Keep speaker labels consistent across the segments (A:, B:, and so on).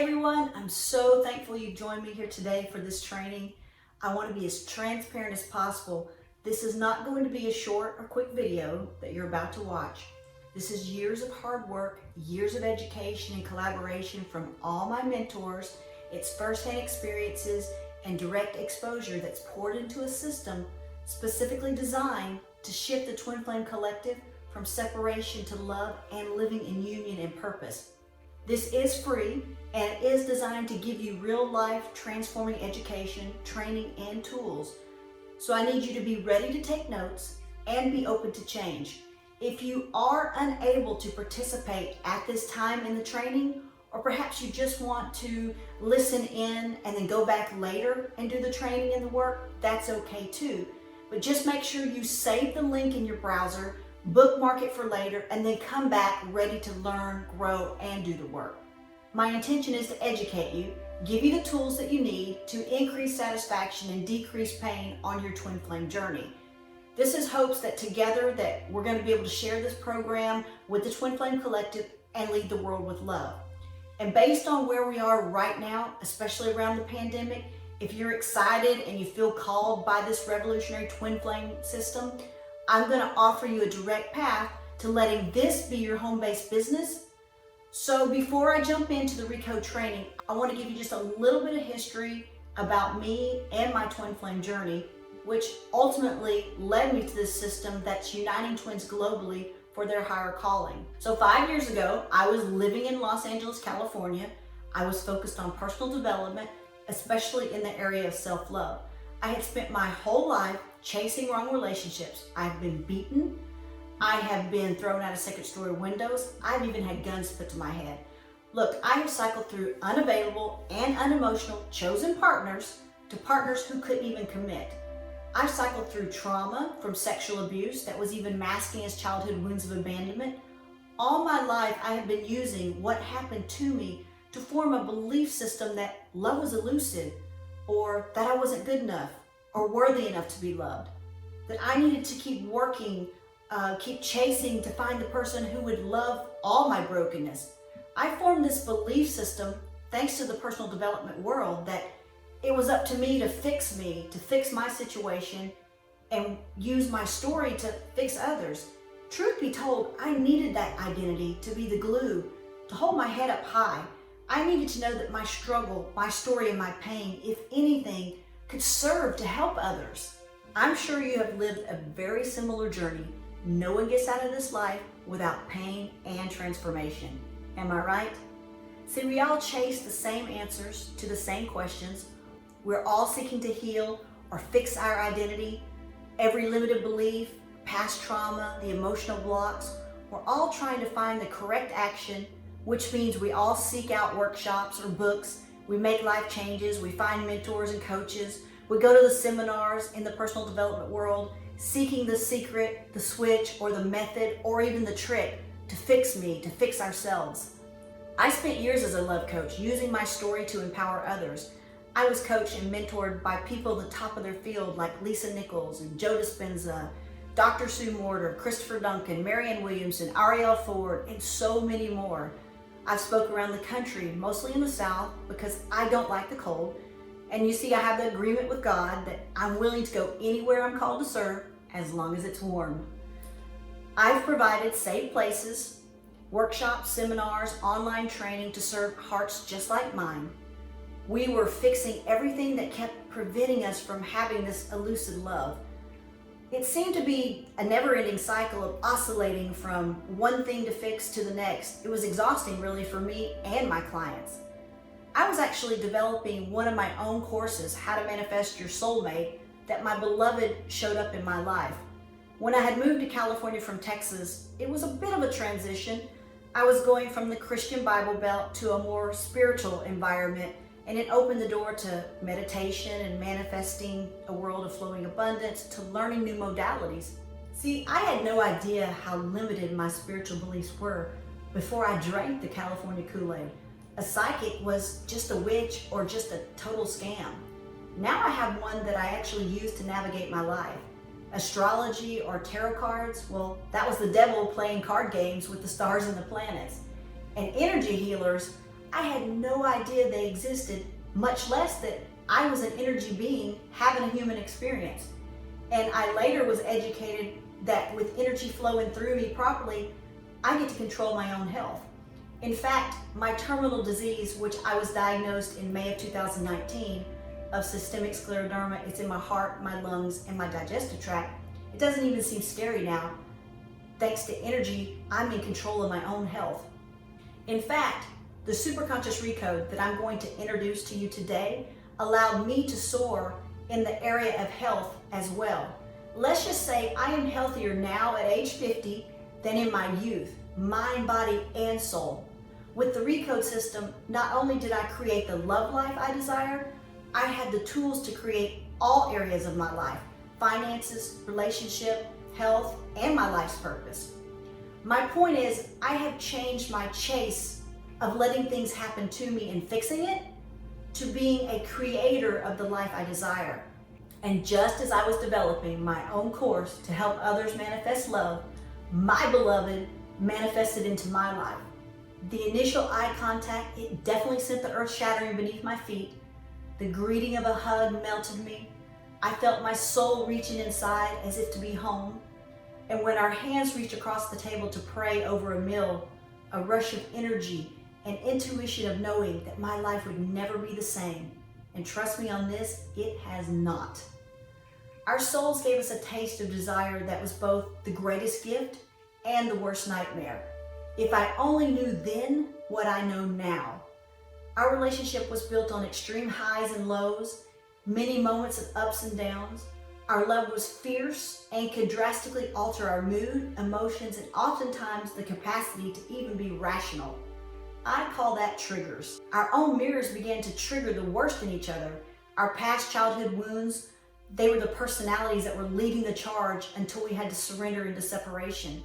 A: Hey everyone, I'm so thankful you joined me here today for this training. I want to be as transparent as possible. This is not going to be a short or quick video that you're about to watch. This is years of hard work, years of education and collaboration from all my mentors. It's firsthand experiences and direct exposure that's poured into a system specifically designed to shift the Twin Flame Collective from separation to love and living in union and purpose. This is free and it is designed to give you real-life transforming education, training, and tools. So I need you to be ready to take notes and be open to change. If you are unable to participate at this time in the training, or perhaps you just want to listen in and then go back later and do the training and the work, that's okay too. But just make sure you save the link in your browser, bookmark it for later, and then come back ready to learn, grow, and do the work. My intention is to educate you, give you the tools that you need to increase satisfaction and decrease pain on your twin flame journey. This is hopes that together that we're going to be able to share this program with the Twin Flame Collective and lead the world with love. And based on where we are right now, especially around the pandemic, if you're excited and you feel called by this revolutionary twin flame system, I'm going to offer you a direct path to letting this be your home-based business. So before I jump into the Recode training, I want to give you just a little bit of history about me and my twin flame journey, which ultimately led me to this system that's uniting twins globally for their higher calling. So 5 years ago, I was living in Los Angeles, California. I was focused on personal development, especially in the area of self-love. I had spent my whole life chasing wrong relationships. I've been beaten. I have been thrown out of second-story windows. I've even had guns put to my head. Look, I have cycled through unavailable and unemotional chosen partners to partners who couldn't even commit. I've cycled through trauma from sexual abuse that was even masking as childhood wounds of abandonment. All my life, I have been using what happened to me to form a belief system that love was elusive, or that I wasn't good enough or worthy enough to be loved, that I needed to keep working, keep chasing to find the person who would love all my brokenness. I formed this belief system thanks to the personal development world that it was up to me, to fix my situation and use my story to fix others. Truth be told, I needed that identity to be the glue, to hold my head up high. I needed to know that my struggle, my story, and my pain, if anything, could serve to help others. I'm sure you have lived a very similar journey. No one gets out of this life without pain and transformation. Am I right? See, we all chase the same answers to the same questions. We're all seeking to heal or fix our identity. Every limited belief, past trauma, the emotional blocks, we're all trying to find the correct action, which means we all seek out workshops or books. We make life changes. We find mentors and coaches. We go to the seminars in the personal development world, seeking the secret, the switch, or the method, or even the trick to fix me, to fix ourselves. I spent years as a love coach, using my story to empower others. I was coached and mentored by people at the top of their field like Lisa Nichols and Joe Dispenza, Dr. Sue Morter, Christopher Duncan, Marianne Williamson, Arielle Ford, and so many more. I've spoke around the country, mostly in the South, because I don't like the cold. And you see, I have the agreement with God that I'm willing to go anywhere I'm called to serve as long as it's warm. I've provided safe places, workshops, seminars, online training to serve hearts just like mine. We were fixing everything that kept preventing us from having this elusive love. It seemed to be a never-ending cycle of oscillating from one thing to fix to the next. It was exhausting really for me and my clients. I was actually developing one of my own courses, How to Manifest Your Soulmate, that my beloved showed up in my life. When I had moved to California from Texas, it was a bit of a transition. I was going from the Christian Bible Belt to a more spiritual environment, and it opened the door to meditation and manifesting a world of flowing abundance, to learning new modalities. See, I had no idea how limited my spiritual beliefs were before I drank the California Kool-Aid. A psychic was just a witch or just a total scam. Now I have one that I actually use to navigate my life. Astrology or tarot cards, well, that was the devil playing card games with the stars and the planets. And energy healers, I had no idea they existed, much less that I was an energy being having a human experience. And I later was educated that with energy flowing through me properly, I get to control my own health. In fact, my terminal disease, which I was diagnosed in May of 2019 of systemic scleroderma, it's in my heart, my lungs, and my digestive tract. It doesn't even seem scary now. Thanks to energy, I'm in control of my own health. In fact, the Superconscious Recode that I'm going to introduce to you today allowed me to soar in the area of health as well. Let's just say I am healthier now at age 50 than in my youth, mind, body, and soul. With the Recode system, not only did I create the love life I desire, I had the tools to create all areas of my life: finances, relationship, health, and my life's purpose. My point is, I have changed my chase of letting things happen to me and fixing it to being a creator of the life I desire. And just as I was developing my own course to help others manifest love, my beloved manifested into my life. The initial eye contact, it definitely sent the earth shattering beneath my feet. The greeting of a hug melted me. I felt my soul reaching inside as if to be home. And when our hands reached across the table to pray over a meal, a rush of energy and intuition of knowing that my life would never be the same. And trust me on this, it has not. Our souls gave us a taste of desire that was both the greatest gift and the worst nightmare. If I only knew then what I know now. Our relationship was built on extreme highs and lows, many moments of ups and downs. Our love was fierce and could drastically alter our mood, emotions, and oftentimes the capacity to even be rational. I call that triggers. Our own mirrors began to trigger the worst in each other. Our past childhood wounds, they were the personalities that were leading the charge until we had to surrender into separation.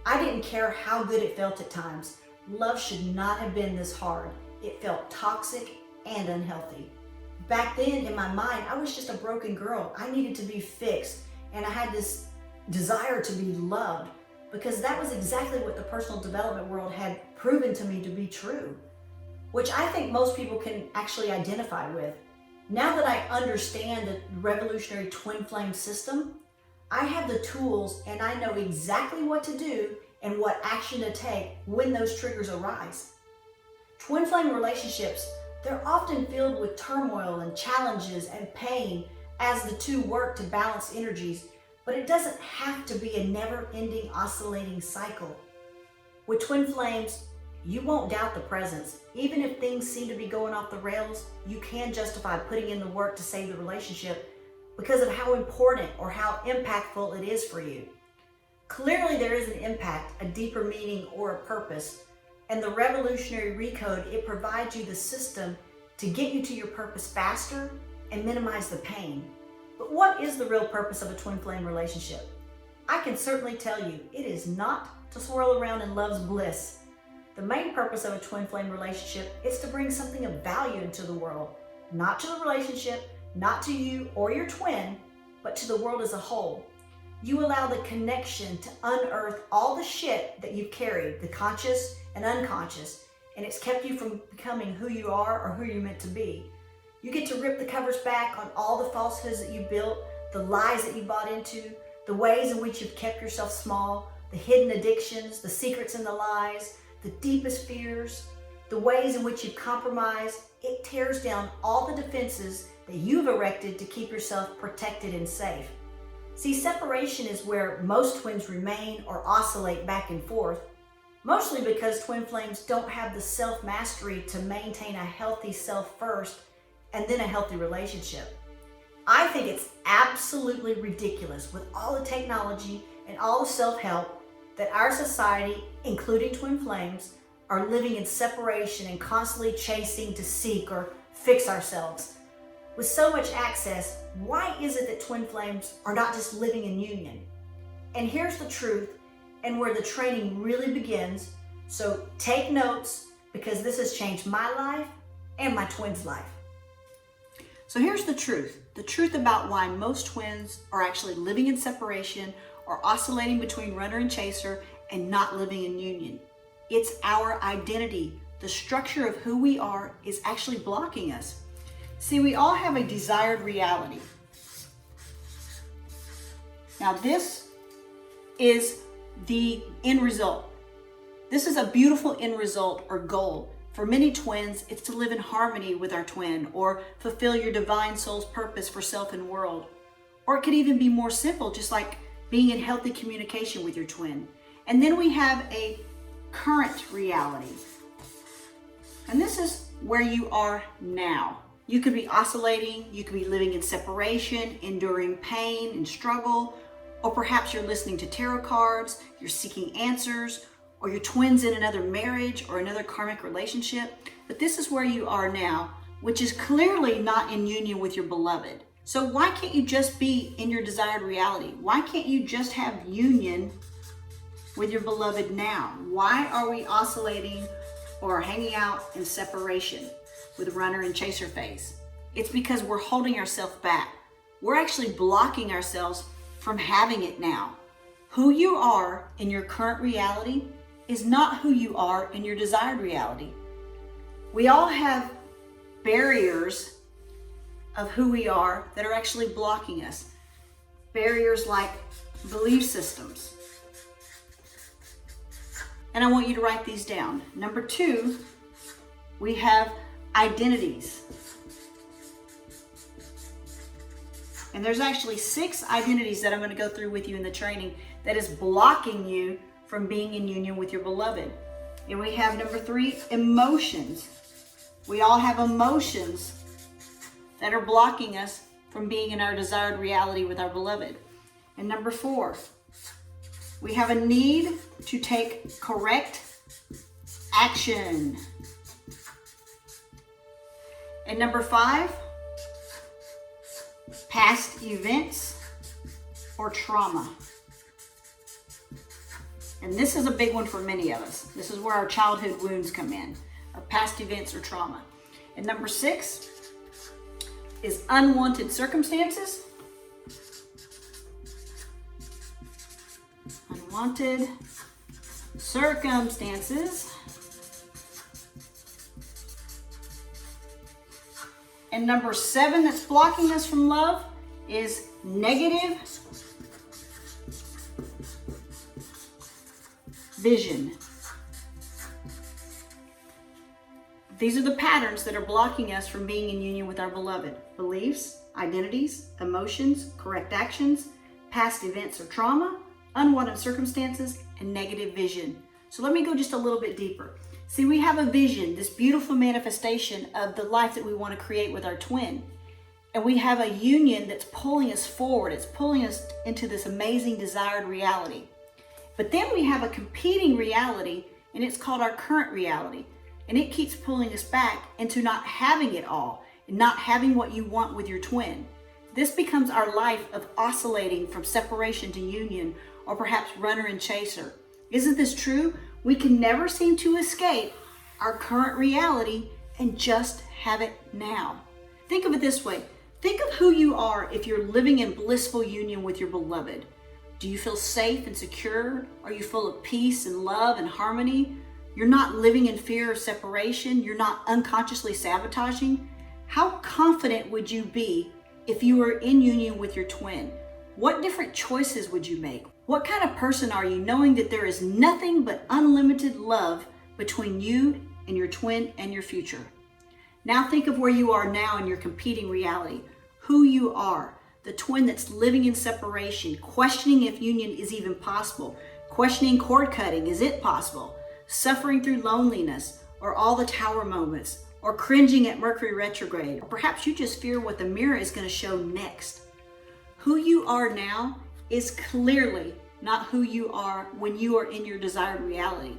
A: I didn't care how good it felt at times. Love should not have been this hard. It felt toxic and unhealthy. Back then, in my mind, I was just a broken girl. I needed to be fixed, and I had this desire to be loved because that was exactly what the personal development world had proven to me to be true, which I think most people can actually identify with. Now that I understand the revolutionary twin flame system, I have the tools and I know exactly what to do and what action to take when those triggers arise. Twin flame relationships, they're often filled with turmoil and challenges and pain as the two work to balance energies, but it doesn't have to be a never-ending oscillating cycle. With twin flames, you won't doubt the presence. Even if things seem to be going off the rails, you can justify putting in the work to save the relationship because of how important or how impactful it is for you. Clearly there is an impact, a deeper meaning, or a purpose. And the revolutionary Recode, it provides you the system to get you to your purpose faster and minimize the pain. But what is the real purpose of a twin flame relationship? I can certainly tell you, it is not to swirl around in love's bliss. The main purpose of a twin flame relationship is to bring something of value into the world, not to the relationship, not to you or your twin, but to the world as a whole. You allow the connection to unearth all the shit that you've carried, the conscious and unconscious, and it's kept you from becoming who you are or who you're meant to be. You get to rip the covers back on all the falsehoods that you built, the lies that you bought into, the ways in which you've kept yourself small, the hidden addictions, the secrets and the lies, the deepest fears, the ways in which you've compromised. It tears down all the defenses that you've erected to keep yourself protected and safe. See, separation is where most twins remain or oscillate back and forth, mostly because twin flames don't have the self-mastery to maintain a healthy self first and then a healthy relationship. I think it's absolutely ridiculous with all the technology and all the self-help that our society, including twin flames, are living in separation and constantly chasing to seek or fix ourselves. With so much access, why is it that twin flames are not just living in union? And here's the truth, and where the training really begins, so take notes because this has changed my life and my twins' life. So here's the truth about why most twins are actually living in separation or oscillating between runner and chaser and not living in union. It's our identity, the structure of who we are is actually blocking us. See, we all have a desired reality. Now this is the end result. This is a beautiful end result or goal. For many twins, it's to live in harmony with our twin or fulfill your divine soul's purpose for self and world. Or it could even be more simple, just like being in healthy communication with your twin. And then we have a current reality. And this is where you are now. You could be oscillating, you could be living in separation, enduring pain and struggle, or perhaps you're listening to tarot cards, you're seeking answers, or your twin's in another marriage or another karmic relationship. But this is where you are now, which is clearly not in union with your beloved. So why can't you just be in your desired reality? Why can't you just have union with your beloved now? Why are we oscillating or hanging out in separation with runner and chaser phase? It's because we're holding ourselves back. We're actually blocking ourselves from having it now. Who you are in your current reality is not who you are in your desired reality. We all have barriers of who we are that are actually blocking us. Barriers like belief systems. And I want you to write these down. Number 2, we have identities. And there's actually 6 identities that I'm going to go through with you in the training that is blocking you from being in union with your beloved. And we have number 3, emotions. We all have emotions that are blocking us from being in our desired reality with our beloved. And number 4, we have a need to take correct action. And number 5, past events or trauma. And this is a big one for many of us. This is where our childhood wounds come in, our past events or trauma. And number 6 is unwanted circumstances. Unwanted circumstances. And number 7 that's blocking us from love is negative vision. These are the patterns that are blocking us from being in union with our beloved. Beliefs, identities, emotions, correct actions, past events or trauma, unwanted circumstances, and negative vision. So let me go just a little bit deeper. See, we have a vision, this beautiful manifestation of the life that we want to create with our twin. And we have a union that's pulling us forward. It's pulling us into this amazing desired reality. But then we have a competing reality, and it's called our current reality. And it keeps pulling us back into not having it all and not having what you want with your twin. This becomes our life of oscillating from separation to union, or perhaps runner and chaser. Isn't this true? We can never seem to escape our current reality and just have it now. Think of it this way. Think of who you are if you're living in blissful union with your beloved. Do you feel safe and secure? Are you full of peace and love and harmony? You're not living in fear of separation. You're not unconsciously sabotaging. How confident would you be if you were in union with your twin? What different choices would you make? What kind of person are you, knowing that there is nothing but unlimited love between you and your twin and your future? Now think of where you are now in your competing reality. Who you are, the twin that's living in separation, questioning if union is even possible, questioning cord cutting, is it possible? Suffering through loneliness, or all the tower moments, or cringing at Mercury retrograde, or perhaps you just fear what the mirror is going to show next. Who you are now is clearly not who you are when you are in your desired reality.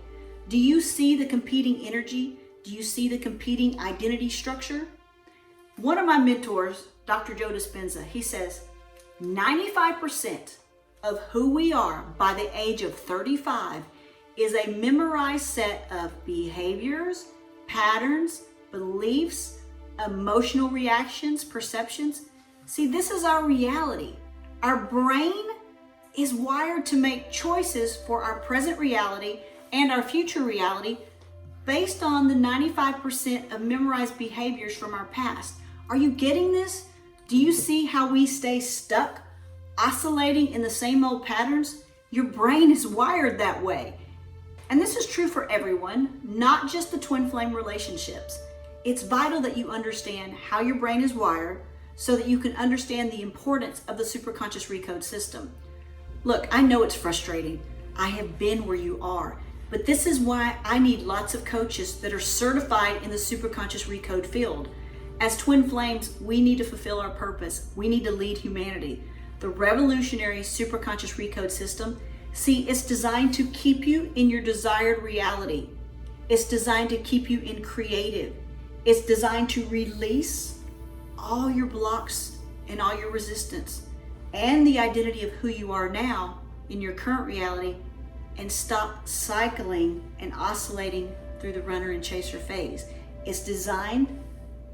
A: Do you see the competing energy? Do you see the competing identity structure? One of my mentors, Dr. Joe Dispenza, he says 95% of who we are by the age of 35 is a memorized set of behaviors, patterns, beliefs, emotional reactions, perceptions. See, this is our reality. Our brain is wired to make choices for our present reality and our future reality based on the 95% of memorized behaviors from our past. Are you getting this? Do you see how we stay stuck, oscillating in the same old patterns? Your brain is wired that way. And this is true for everyone, not just the twin flame relationships. It's vital that you understand how your brain is wired so that you can understand the importance of the Superconscious Recode system. Look, I know it's frustrating. I have been where you are, but this is why I need lots of coaches that are certified in the Superconscious Recode field. As twin flames, we need to fulfill our purpose. We need to lead humanity. The revolutionary Superconscious Recode system, see, it's designed to keep you in your desired reality. It's designed to keep you in creative. It's designed to release all your blocks and all your resistance and the identity of who you are now in your current reality, and stop cycling and oscillating through the runner and chaser phase. It's designed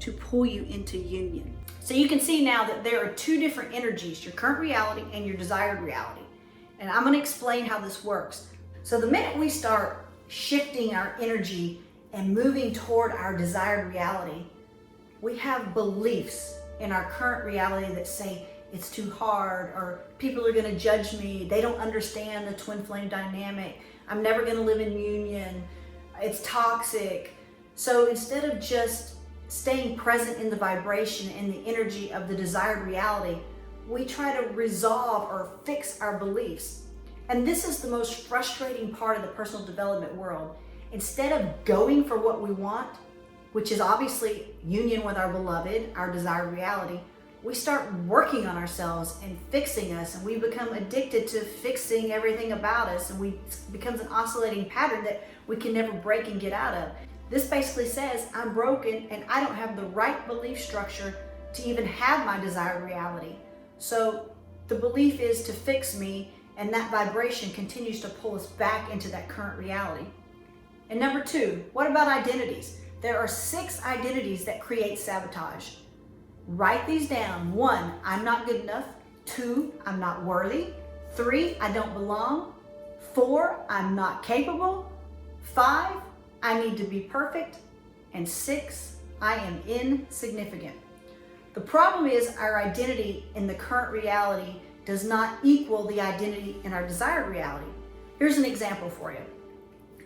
A: to pull you into union. So you can see now that there are two different energies, your current reality and your desired reality. And I'm going to explain how this works. So the minute we start shifting our energy and moving toward our desired reality, we have beliefs in our current reality that say it's too hard, or people are going to judge me, they don't understand the twin flame dynamic, I'm never going to live in union, it's toxic. So instead of just staying present in the vibration and the energy of the desired reality, we try to resolve or fix our beliefs. And this is the most frustrating part of the personal development world. Instead of going for what we want, which is obviously union with our beloved, our desired reality, we start working on ourselves and fixing us, and we become addicted to fixing everything about us, and it becomes an oscillating pattern that we can never break and get out of. This basically says I'm broken and I don't have the right belief structure to even have my desired reality. So the belief is to fix me, and that vibration continues to pull us back into that current reality. And number two, what about identities? There are 6 identities that create sabotage. Write these down. 1, I'm not good enough. 2, I'm not worthy. 3, I don't belong. 4, I'm not capable. 5, I need to be perfect. And 6, I am insignificant. The problem is our identity in the current reality does not equal the identity in our desired reality. Here's an example for you.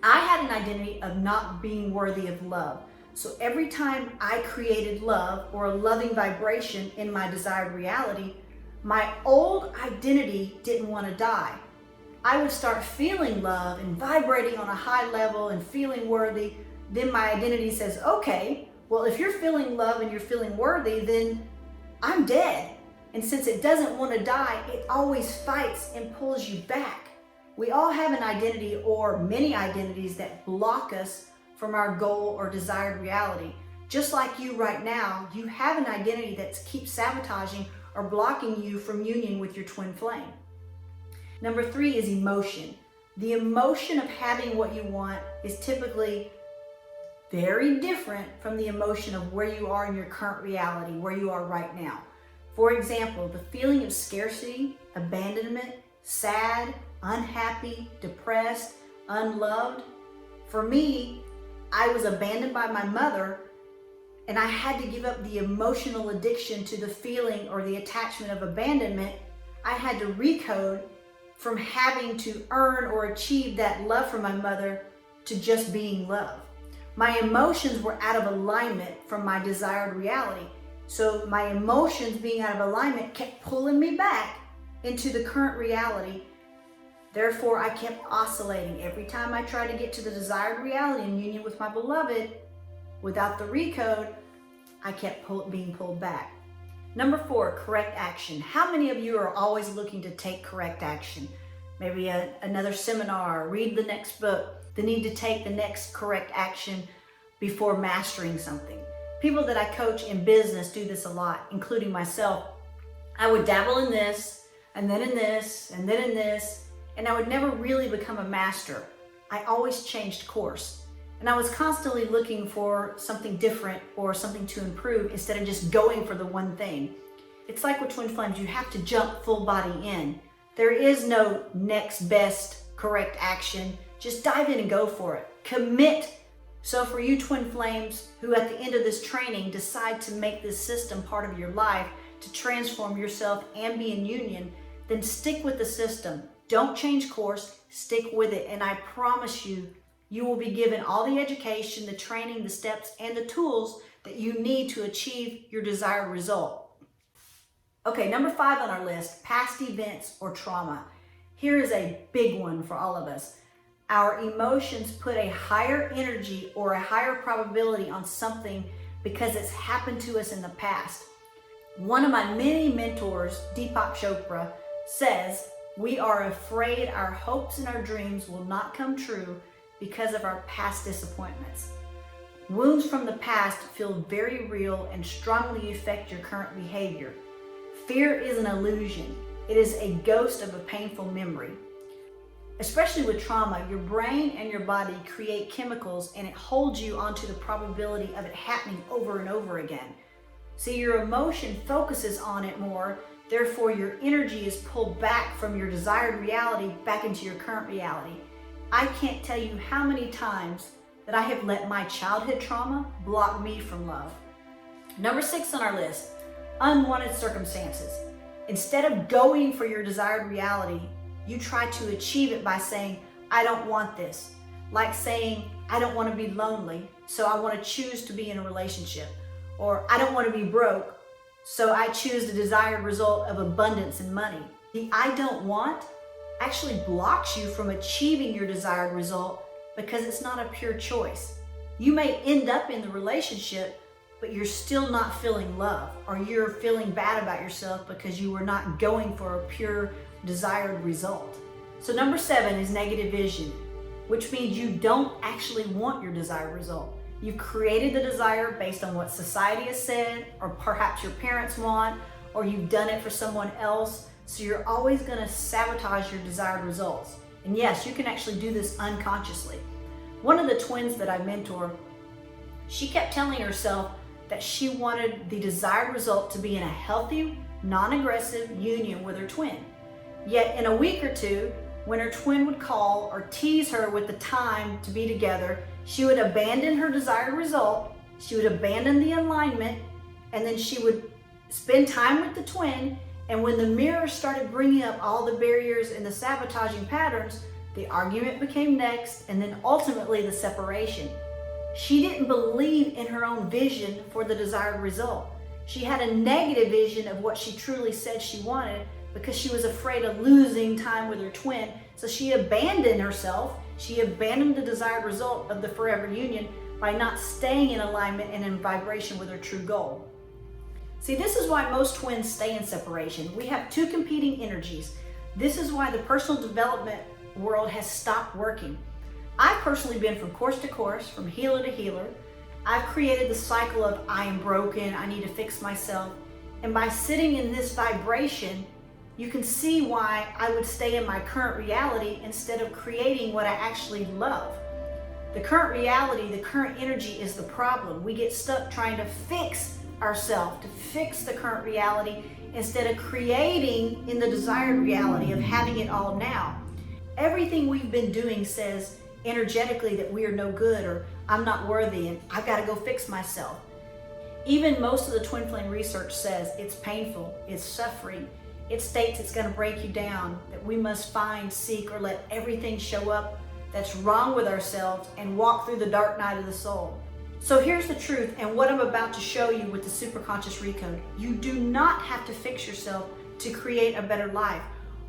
A: I had an identity of not being worthy of love. So every time I created love or a loving vibration in my desired reality, my old identity didn't want to die. I would start feeling love and vibrating on a high level and feeling worthy. Then my identity says, okay, well, if you're feeling love and you're feeling worthy, then I'm dead. And since it doesn't want to die, it always fights and pulls you back. We all have an identity or many identities that block us from our goal or desired reality. Just like you right now, you have an identity that keeps sabotaging or blocking you from union with your twin flame. Number 3 is emotion. The emotion of having what you want is typically very different from the emotion of where you are in your current reality, where you are right now. For example, the feeling of scarcity, abandonment, sad, unhappy, depressed, unloved. For me, I was abandoned by my mother, and I had to give up the emotional addiction to the feeling or the attachment of abandonment. I had to recode from having to earn or achieve that love from my mother to just being loved. My emotions were out of alignment from my desired reality. So my emotions being out of alignment kept pulling me back into the current reality. Therefore, I kept oscillating. Every time I tried to get to the desired reality in union with my beloved, without the recode, I kept being pulled back. Number 4, correct action. How many of you are always looking to take correct action? Maybe another seminar, read the next book, the need to take the next correct action before mastering something. People that I coach in business do this a lot, including myself. I would dabble in this, and then in this, and then in this, and I would never really become a master. I always changed course. And I was constantly looking for something different or something to improve instead of just going for the one thing. It's like with twin flames, you have to jump full body in. There is no next best correct action. Just dive in and go for it. Commit So for you twin flames who at the end of this training decide to make this system part of your life to transform yourself and be in union, then stick with the system. Don't change course, stick with it. And I promise you, you will be given all the education, the training, the steps, and the tools that you need to achieve your desired result. Okay, number 5 on our list, past events or trauma. Here is a big one for all of us. Our emotions put a higher energy or a higher probability on something because it's happened to us in the past. One of my many mentors, Deepak Chopra, says, we are afraid our hopes and our dreams will not come true because of our past disappointments. Wounds from the past feel very real and strongly affect your current behavior. Fear is an illusion. It is a ghost of a painful memory. Especially with trauma, your brain and your body create chemicals and it holds you onto the probability of it happening over and over again. See, your emotion focuses on it more, therefore your energy is pulled back from your desired reality back into your current reality. I can't tell you how many times that I have let my childhood trauma block me from love. Number 6 on our list, unwanted circumstances. Instead of going for your desired reality, you try to achieve it by saying, I don't want this. Like saying, I don't want to be lonely, so I want to choose to be in a relationship. Or I don't want to be broke, so I choose the desired result of abundance and money. The I don't want actually blocks you from achieving your desired result because it's not a pure choice. You may end up in the relationship, but you're still not feeling love, or you're feeling bad about yourself because you were not going for a pure desired result. So number 7 is negative vision, which means you don't actually want your desired result. You've created the desire based on what society has said, or perhaps your parents want, or you've done it for someone else. So you're always going to sabotage your desired results. And yes, you can actually do this unconsciously. One of the twins that I mentor, she kept telling herself that she wanted the desired result to be in a healthy, non-aggressive union with her twin. Yet in a week or two, when her twin would call or tease her with the time to be together, she would abandon her desired result, she would abandon the alignment, and then she would spend time with the twin. And when the mirror started bringing up all the barriers and the sabotaging patterns, the argument became next, and then ultimately the separation. She didn't believe in her own vision for the desired result. She had a negative vision of what she truly said she wanted because she was afraid of losing time with her twin. So she abandoned herself. She abandoned the desired result of the forever union by not staying in alignment and in vibration with her true goal. See, this is why most twins stay in separation. We have two competing energies. This is why the personal development world has stopped working. I've personally been from course to course, from healer to healer. I've created the cycle of I am broken, I need to fix myself. And by sitting in this vibration, you can see why I would stay in my current reality instead of creating what I actually love. The current reality, the current energy is the problem. We get stuck trying to fix ourselves, to fix the current reality instead of creating in the desired reality of having it all now. Everything we've been doing says energetically that we are no good, or I'm not worthy and I've got to go fix myself. Even most of the twin flame research says it's painful, it's suffering. It states it's going to break you down, that we must find, seek, or let everything show up that's wrong with ourselves and walk through the dark night of the soul. So here's the truth, and what I'm about to show you with the Superconscious Recode. You do not have to fix yourself to create a better life,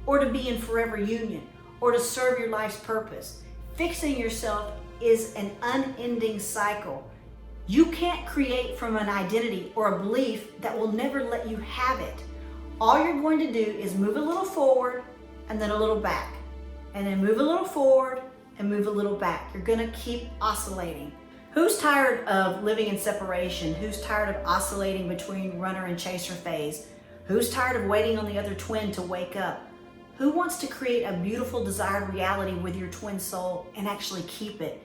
A: or to be in forever union, or to serve your life's purpose. Fixing yourself is an unending cycle. You can't create from an identity or a belief that will never let you have it. All you're going to do is move a little forward and then a little back, and then move a little forward and move a little back. You're going to keep oscillating. Who's tired of living in separation? Who's tired of oscillating between runner and chaser phase? Who's tired of waiting on the other twin to wake up? Who wants to create a beautiful desired reality with your twin soul and actually keep it?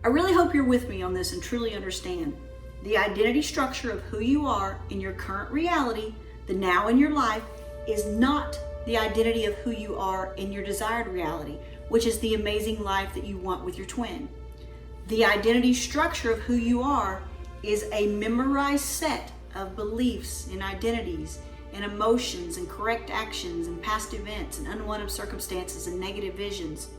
A: I really hope you're with me on this and truly understand. The identity structure of who you are in your current reality, the now in your life, is not the identity of who you are in your desired reality, which is the amazing life that you want with your twin. The identity structure of who you are is a memorized set of beliefs and identities and emotions and correct actions and past events and unwanted circumstances and negative visions.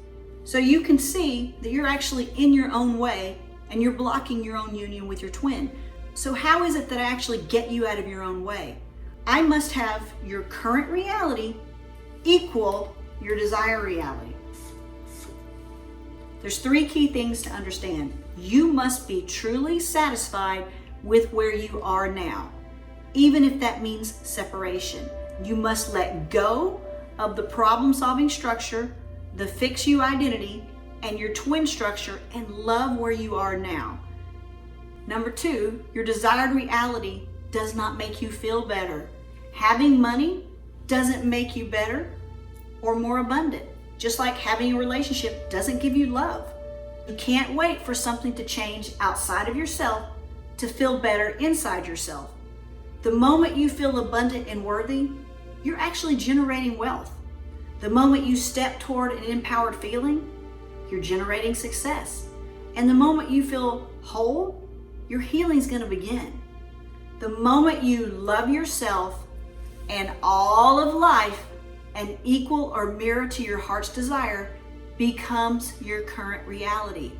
A: So you can see that you're actually in your own way and you're blocking your own union with your twin. So how is it that I actually get you out of your own way? I must have your current reality equal your desired reality. There's 3 key things to understand. You must be truly satisfied with where you are now, even if that means separation. You must let go of the problem-solving structure, the fix-you identity, and your twin structure and love where you are now. Number 2, your desired reality does not make you feel better. Having money doesn't make you better or more abundant. Just like having a relationship doesn't give you love. You can't wait for something to change outside of yourself to feel better inside yourself. The moment you feel abundant and worthy, you're actually generating wealth. The moment you step toward an empowered feeling, you're generating success. And the moment you feel whole, your healing's going to begin. The moment you love yourself and all of life and equal or mirror to your heart's desire becomes your current reality.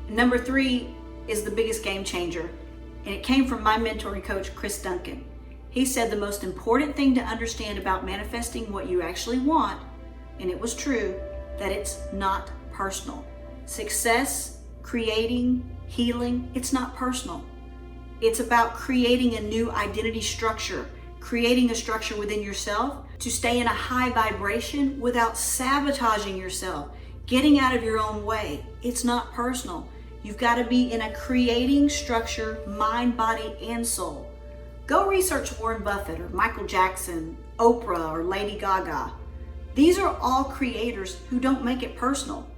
A: Number 3 is the biggest game changer, and it came from my mentoring coach, Chris Duncan. He said the most important thing to understand about manifesting what you actually want, and it was true, that it's not personal. Success, creating, healing, it's not personal. It's about creating a new identity structure, creating a structure within yourself to stay in a high vibration without sabotaging yourself, getting out of your own way. It's not personal. You've got to be in a creating structure, mind, body, and soul. Go research Warren Buffett or Michael Jackson, Oprah or Lady Gaga. These are all creators who don't make it personal.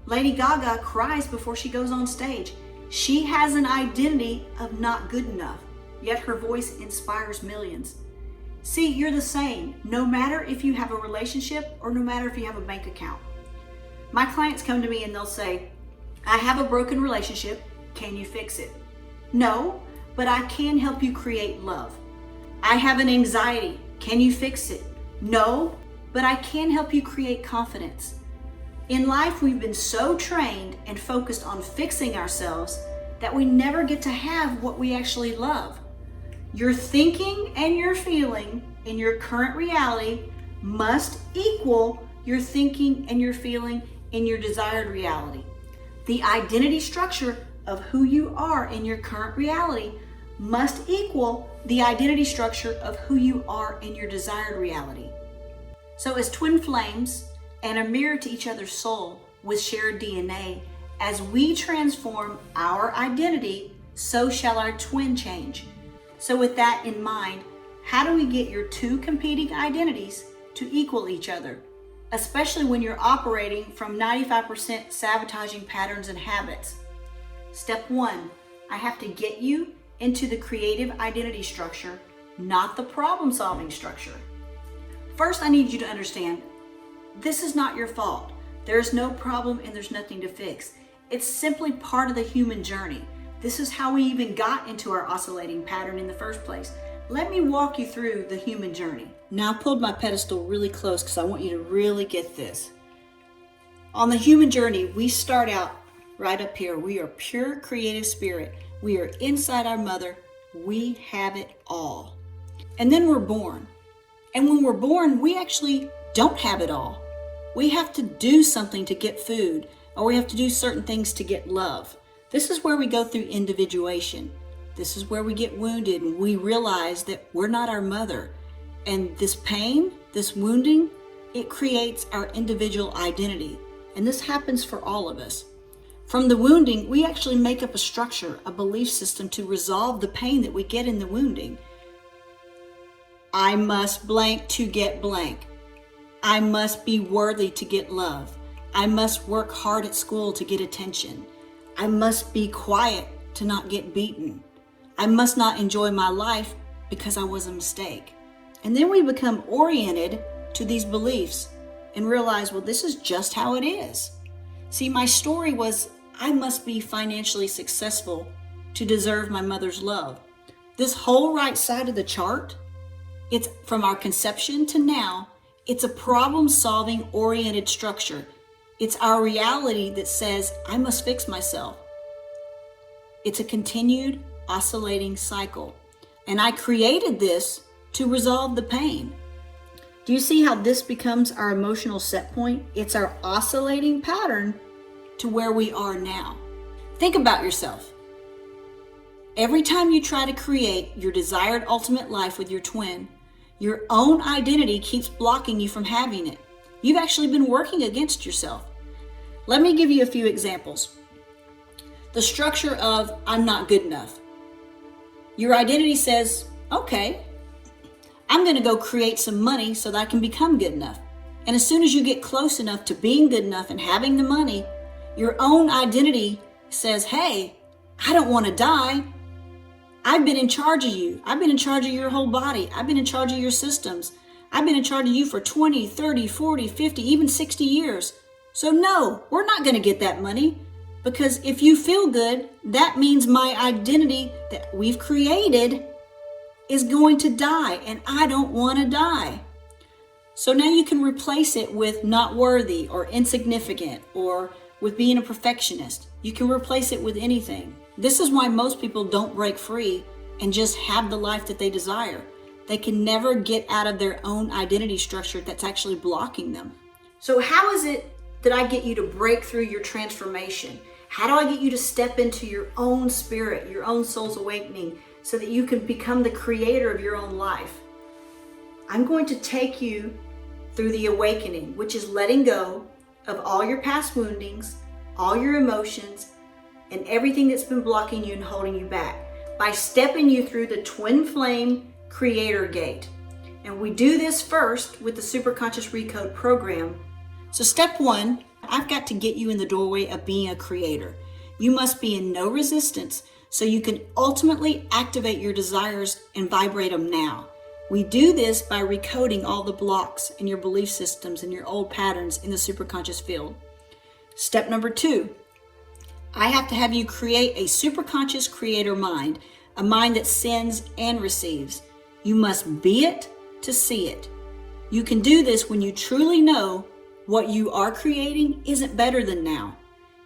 A: Lady Gaga cries before she goes on stage. She has an identity of not good enough, yet her voice inspires millions. See, you're the same, no matter if you have a relationship or no matter if you have a bank account. My clients come to me and they'll say, I have a broken relationship, can you fix it? No, but I can help you create love. I have an anxiety, can you fix it? No, but I can help you create confidence. In life, we've been so trained and focused on fixing ourselves that we never get to have what we actually love. Your thinking and your feeling in your current reality must equal your thinking and your feeling in your desired reality. The identity structure of who you are in your current reality must equal the identity structure of who you are in your desired reality. So as twin flames and a mirror to each other's soul with shared DNA, as we transform our identity, so shall our twin change. So with that in mind, how do we get your 2 competing identities to equal each other? Especially when you're operating from 95% sabotaging patterns and habits. Step 1, I have to get you into the creative identity structure, not the problem-solving structure. First, I need you to understand, this is not your fault. There's no problem and there's nothing to fix. It's simply part of the human journey. This is how we even got into our oscillating pattern in the first place. Let me walk you through the human journey. Now I pulled my pedestal really close because I want you to really get this. On the human journey, we start out right up here. We are pure creative spirit. We are inside our mother. We have it all. And then we're born. And when we're born, we actually don't have it all. We have to do something to get food, or we have to do certain things to get love. This is where we go through individuation. This is where we get wounded and we realize that we're not our mother. And this pain, this wounding, it creates our individual identity. And this happens for all of us. From the wounding, we actually make up a structure, a belief system to resolve the pain that we get in the wounding. I must blank to get blank. I must be worthy to get love. I must work hard at school to get attention. I must be quiet to not get beaten. I must not enjoy my life because I was a mistake. And then we become oriented to these beliefs and realize, well, this is just how it is. See, my story was I must be financially successful to deserve my mother's love. This whole right side of the chart, it's from our conception to now, it's a problem-solving oriented structure. It's our reality that says, I must fix myself. It's a continued oscillating cycle. And I created this to resolve the pain. Do you see how this becomes our emotional set point? It's our oscillating pattern to where we are now. Think about yourself. Every time you try to create your desired ultimate life with your twin, your own identity keeps blocking you from having it. You've actually been working against yourself. Let me give you a few examples. The structure of I'm not good enough. Your identity says, okay, I'm going to go create some money so that I can become good enough. And as soon as you get close enough to being good enough and having the money, your own identity says, hey, I don't want to die. I've been in charge of you. I've been in charge of your whole body. I've been in charge of your systems. I've been in charge of you for 20, 30, 40, 50, even 60 years. So no, we're not going to get that money, because if you feel good, that means my identity that we've created is going to die, and I don't want to die. So now you can replace it with not worthy or insignificant, or with being a perfectionist. You can replace it with anything. This is why most people don't break free and just have the life that they desire. They can never get out of their own identity structure that's actually blocking them. So how is it that I get you to break through your transformation? How do I get you to step into your own spirit, your own soul's awakening, so that you can become the creator of your own life? I'm going to take you through the awakening, which is letting go of all your past woundings, all your emotions, and everything that's been blocking you and holding you back, by stepping you through the twin flame creator gate. And we do this first with the Superconscious Recode program. So step one, I've got to get you in the doorway of being a creator. You must be in no resistance so you can ultimately activate your desires and vibrate them now. We do this by recoding all the blocks in your belief systems and your old patterns in the superconscious field. Step number two, I have to have you create a superconscious creator mind, a mind that sends and receives. You must be it to see it. You can do this when you truly know what you are creating isn't better than now.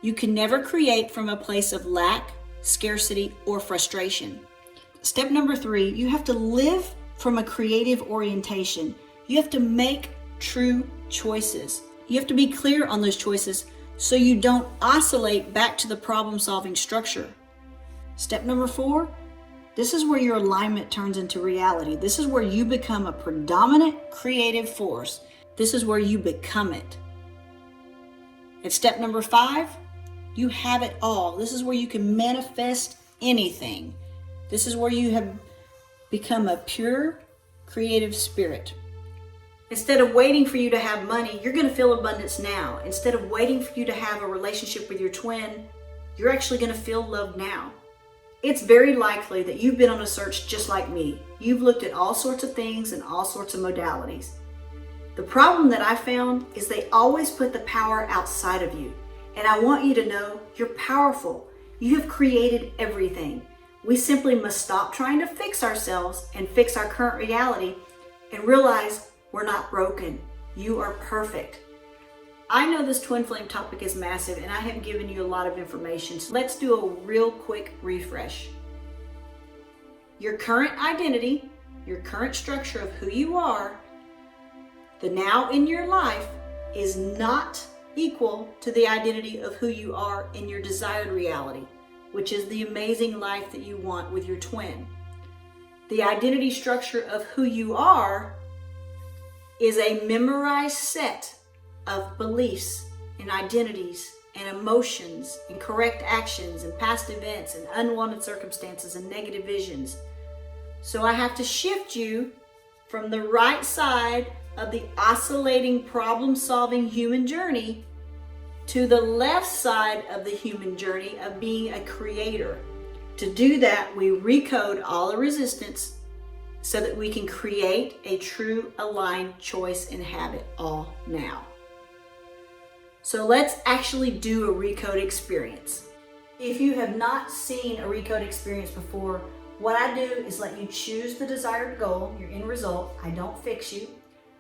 A: You can never create from a place of lack, scarcity, or frustration. Step number three, you have to live from a creative orientation. You have to make true choices. You have to be clear on those choices so you don't oscillate back to the problem-solving structure. Step number four, this is where your alignment turns into reality. This is where you become a predominant creative force. This is where you become it. And step number five, you have it all. This is where you can manifest anything. This is where you have become a pure creative spirit. Instead of waiting for you to have money, you're going to feel abundance now. Instead of waiting for you to have a relationship with your twin, you're actually going to feel love now. It's very likely that you've been on a search just like me. You've looked at all sorts of things and all sorts of modalities. The problem that I found is they always put the power outside of you. And I want you to know you're powerful. You have created everything. We simply must stop trying to fix ourselves and fix our current reality and realize we're not broken. You are perfect. I know this twin flame topic is massive and I have given you a lot of information. So let's do a real quick refresh. Your current identity, your current structure of who you are, the now in your life is not equal to the identity of who you are in your desired reality, which is the amazing life that you want with your twin. The identity structure of who you are is a memorized set of beliefs and identities and emotions and correct actions and past events and unwanted circumstances and negative visions. So I have to shift you from the right side of the oscillating problem-solving human journey to the left side of the human journey of being a creator. To do that, we recode all the resistance so that we can create a true aligned choice and have it all now. So let's actually do a Recode experience. If you have not seen a Recode experience before, what I do is let you choose the desired goal, your end result. I don't fix you.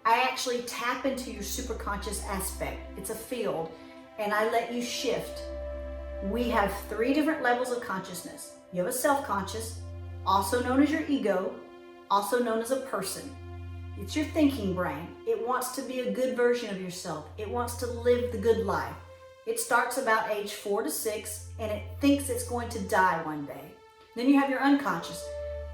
A: I actually tap into your superconscious aspect. It's a field, and I let you shift. We have 3 different levels of consciousness. You have a self-conscious, also known as your ego, also known as a person. It's your thinking brain. It wants to be a good version of yourself. It wants to live the good life. It starts about age 4 to 6, and it thinks it's going to die one day. Then you have your unconscious.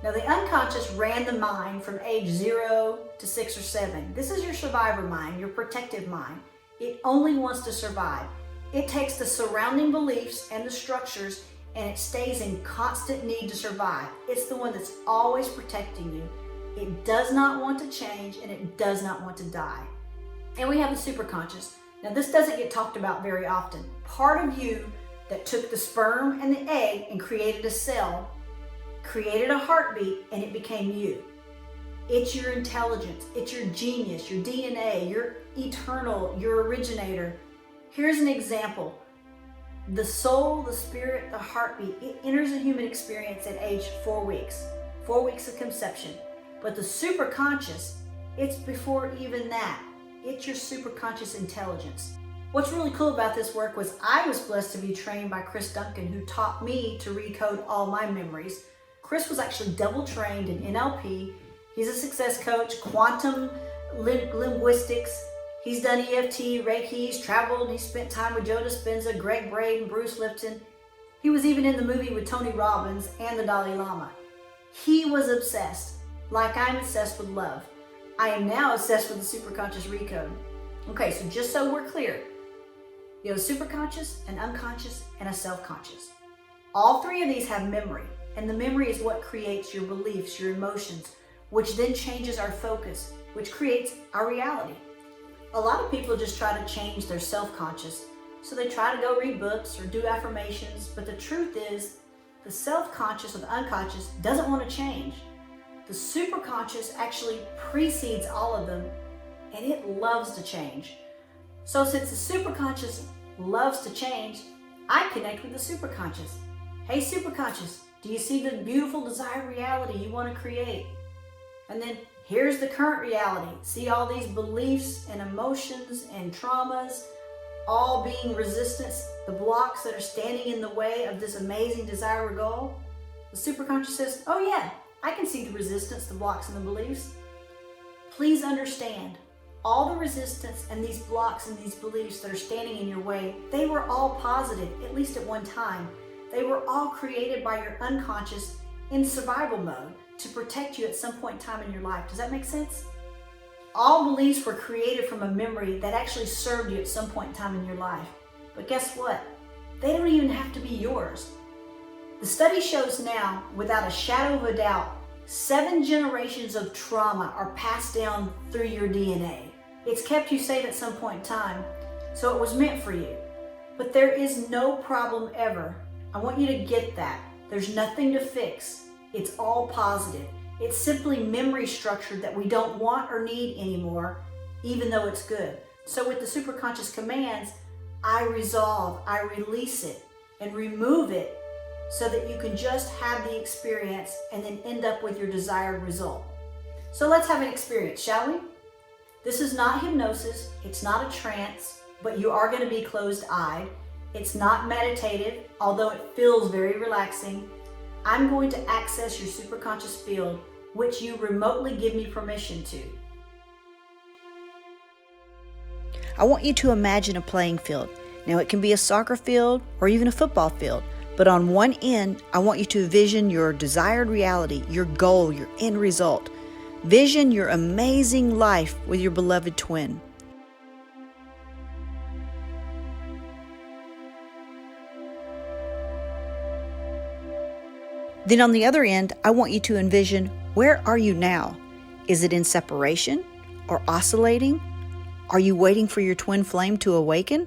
A: Now the unconscious ran the mind from age 0 to 6 or 7. This is your survivor mind, your protective mind. It only wants to survive. It takes the surrounding beliefs and the structures, and it stays in constant need to survive. It's the one that's always protecting you. It does not want to change, and it does not want to die. And we have the superconscious. Now this doesn't get talked about very often. Part of you that took the sperm and the egg and created a cell, created a heartbeat, and it became you. It's your intelligence, it's your genius, your DNA, your eternal, your originator. Here's an example. The soul, the spirit, the heartbeat, it enters a human experience at age 4 weeks. 4 weeks of conception. But the superconscious, it's before even that. It's your superconscious intelligence. What's really cool about this work was I was blessed to be trained by Chris Duncan, who taught me to recode all my memories. Chris was actually double trained in NLP. He's a success coach, quantum linguistics. He's done EFT, Reiki, he's traveled, he spent time with Joe Dispenza, Greg Braden, Bruce Lipton. He was even in the movie with Tony Robbins and the Dalai Lama. He was obsessed, like I'm obsessed with love. I am now obsessed with the superconscious Recode. Okay, so just so we're clear, you have a superconscious, an unconscious, and a self-conscious. All 3 of these have memory, and the memory is what creates your beliefs, your emotions, which then changes our focus, which creates our reality. A lot of people just try to change their self-conscious, so they try to go read books or do affirmations, but the truth is, the self-conscious or the unconscious doesn't want to change. The superconscious actually precedes all of them, and it loves to change. So since the superconscious loves to change, I connect with the superconscious. Hey superconscious, do you see the beautiful desired reality you want to create? And then here's the current reality. See all these beliefs and emotions and traumas all being resistance, the blocks that are standing in the way of this amazing desired goal? The superconscious says, oh yeah, I can see the resistance, the blocks, and the beliefs. Please understand, all the resistance and these blocks and these beliefs that are standing in your way, they were all positive, at least at one time. They were all created by your unconscious in survival mode to protect you at some point in time in your life. Does that make sense? All beliefs were created from a memory that actually served you at some point in time in your life. But guess what? They don't even have to be yours. The study shows now, without a shadow of a doubt, 7 generations of trauma are passed down through your DNA. It's kept you safe at some point in time, so it was meant for you. But there is no problem ever. I want you to get that. There's nothing to fix. It's all positive. It's simply memory structure that we don't want or need anymore, even though it's good. So with the superconscious commands, I resolve, I release it, and remove it so that you can just have the experience and then end up with your desired result. So let's have an experience, shall we? This is not hypnosis, it's not a trance, but you are going to be closed-eyed. It's not meditative, although it feels very relaxing. I'm going to access your superconscious field, which you remotely give me permission to. I want you to imagine a playing field. Now it can be a soccer field or even a football field, but on one end, I want you to vision your desired reality, your goal, your end result. Vision your amazing life with your beloved twin. Then on the other end, I want you to envision, where are you now? Is it in separation or oscillating? Are you waiting for your twin flame to awaken?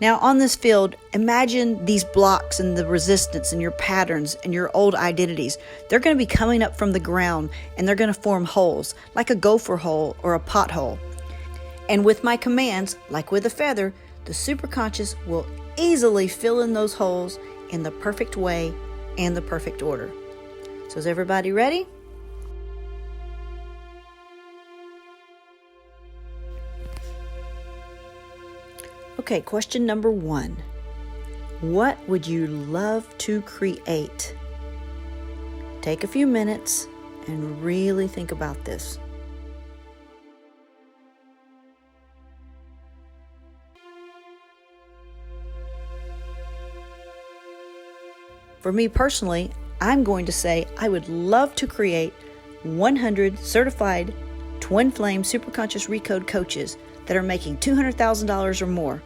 A: Now on this field, imagine these blocks and the resistance and your patterns and your old identities. They're going to be coming up from the ground and they're going to form holes, like a gopher hole or a pothole. And with my commands, like with a feather, the superconscious will easily fill in those holes in the perfect way and the perfect order. So is everybody ready? Okay, question number 1. What would you love to create? Take a few minutes and really think about this. For me personally, I'm going to say I would love to create 100 certified twin flame superconscious Recode coaches that are making $200,000 or more.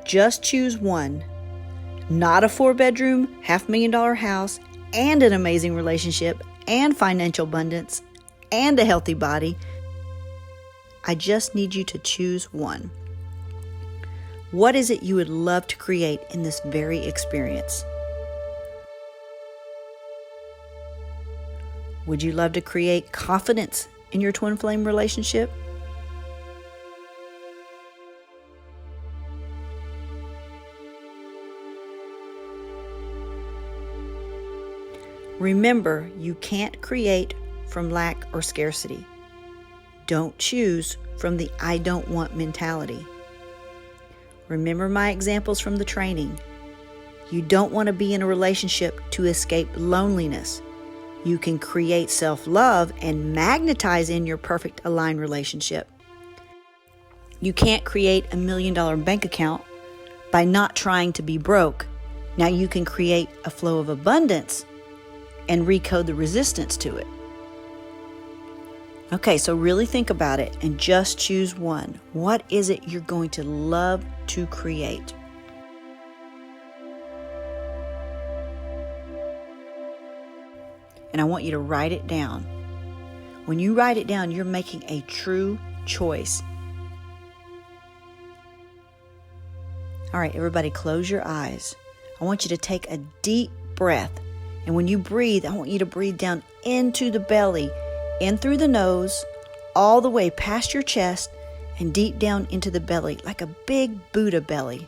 A: Just choose one. Not a 4-bedroom, $500,000 house and an amazing relationship and financial abundance and a healthy body. I just need you to choose one. What is it you would love to create in this very experience? Would you love to create confidence in your twin flame relationship? Remember, you can't create from lack or scarcity. Don't choose from the I don't want mentality. Remember my examples from the training. You don't want to be in a relationship to escape loneliness. You can create self-love and magnetize in your perfect aligned relationship. You can't create $1 million bank account by not trying to be broke. Now you can create a flow of abundance and recode the resistance to it. Okay, so really think about it and just choose one. What is it you're going to love to create? And I want you to write it down. When you write it down, you're making a true choice. All right, everybody, close your eyes. I want you to take a deep breath. And when you breathe, I want you to breathe down into the belly, in through the nose, all the way past your chest, and deep down into the belly, like a big Buddha belly.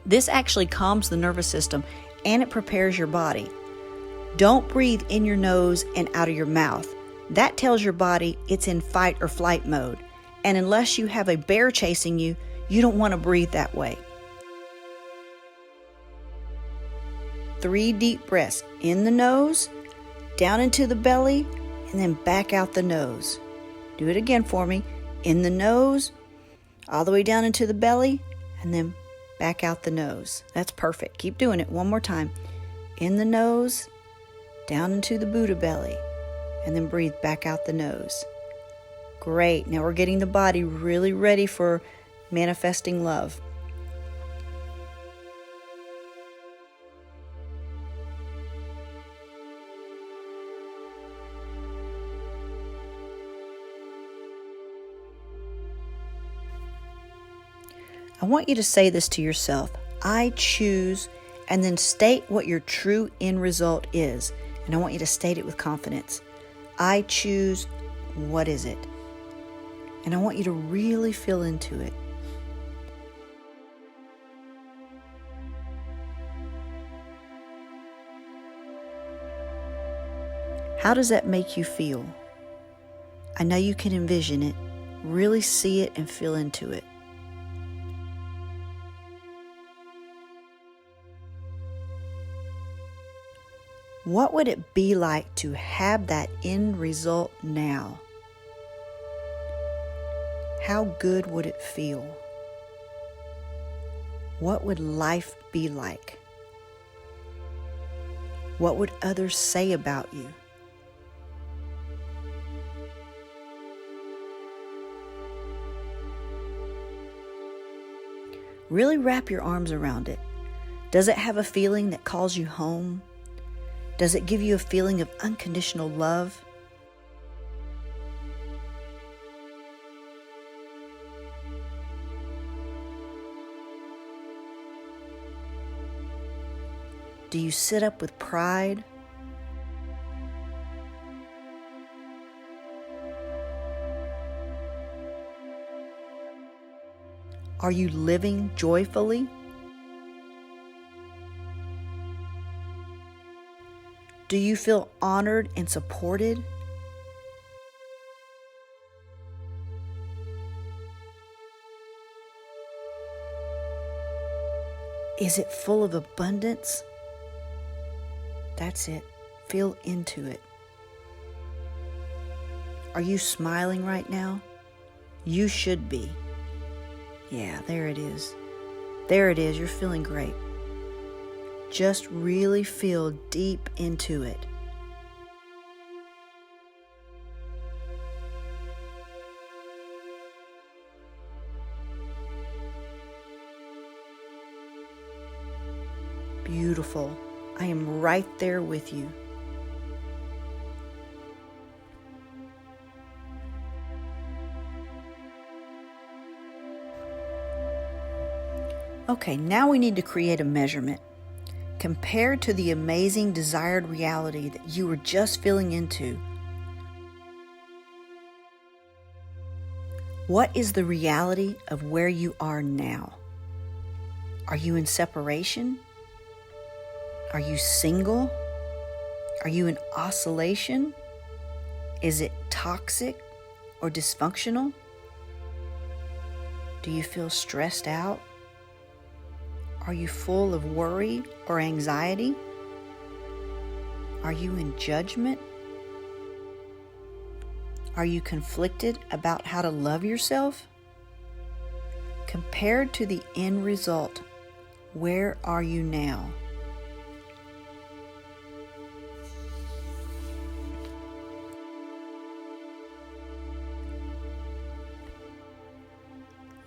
A: This actually calms the nervous system and it prepares your body. Don't breathe in your nose and out of your mouth. That tells your body it's in fight or flight mode. And unless you have a bear chasing you, you don't want to breathe that way. 3 deep breaths in the nose, down into the belly, and then back out the nose. Do it again for me. In the nose, all the way down into the belly, and then back out the nose. That's perfect. Keep doing it one more time. In the nose, down into the Buddha belly, and then breathe back out the nose. Great. Now we're getting the body really ready for manifesting love. I want you to say this to yourself. I choose, and then state what your true end result is. And I want you to state it with confidence. I choose, what is it? And I want you to really feel into it. How does that make you feel? I know you can envision it. Really see it and feel into it. What would it be like to have that end result now? How good would it feel? What would life be like? What would others say about you? Really wrap your arms around it. Does it have a feeling that calls you home? Does it give you a feeling of unconditional love? Do you sit up with pride? Are you living joyfully? Do you feel honored and supported? Is it full of abundance? That's it. Feel into it. Are you smiling right now? You should be. Yeah, there it is. There it is. You're feeling great. Just really feel deep into it. Beautiful. I am right there with you. Okay, now we need to create a measurement. Compared to the amazing desired reality that you were just feeling into, what is the reality of where you are now? Are you in separation? Are you single? Are you in oscillation? Is it toxic or dysfunctional? Do you feel stressed out? Are you full of worry or anxiety? Are you in judgment? Are you conflicted about how to love yourself? Compared to the end result, where are you now?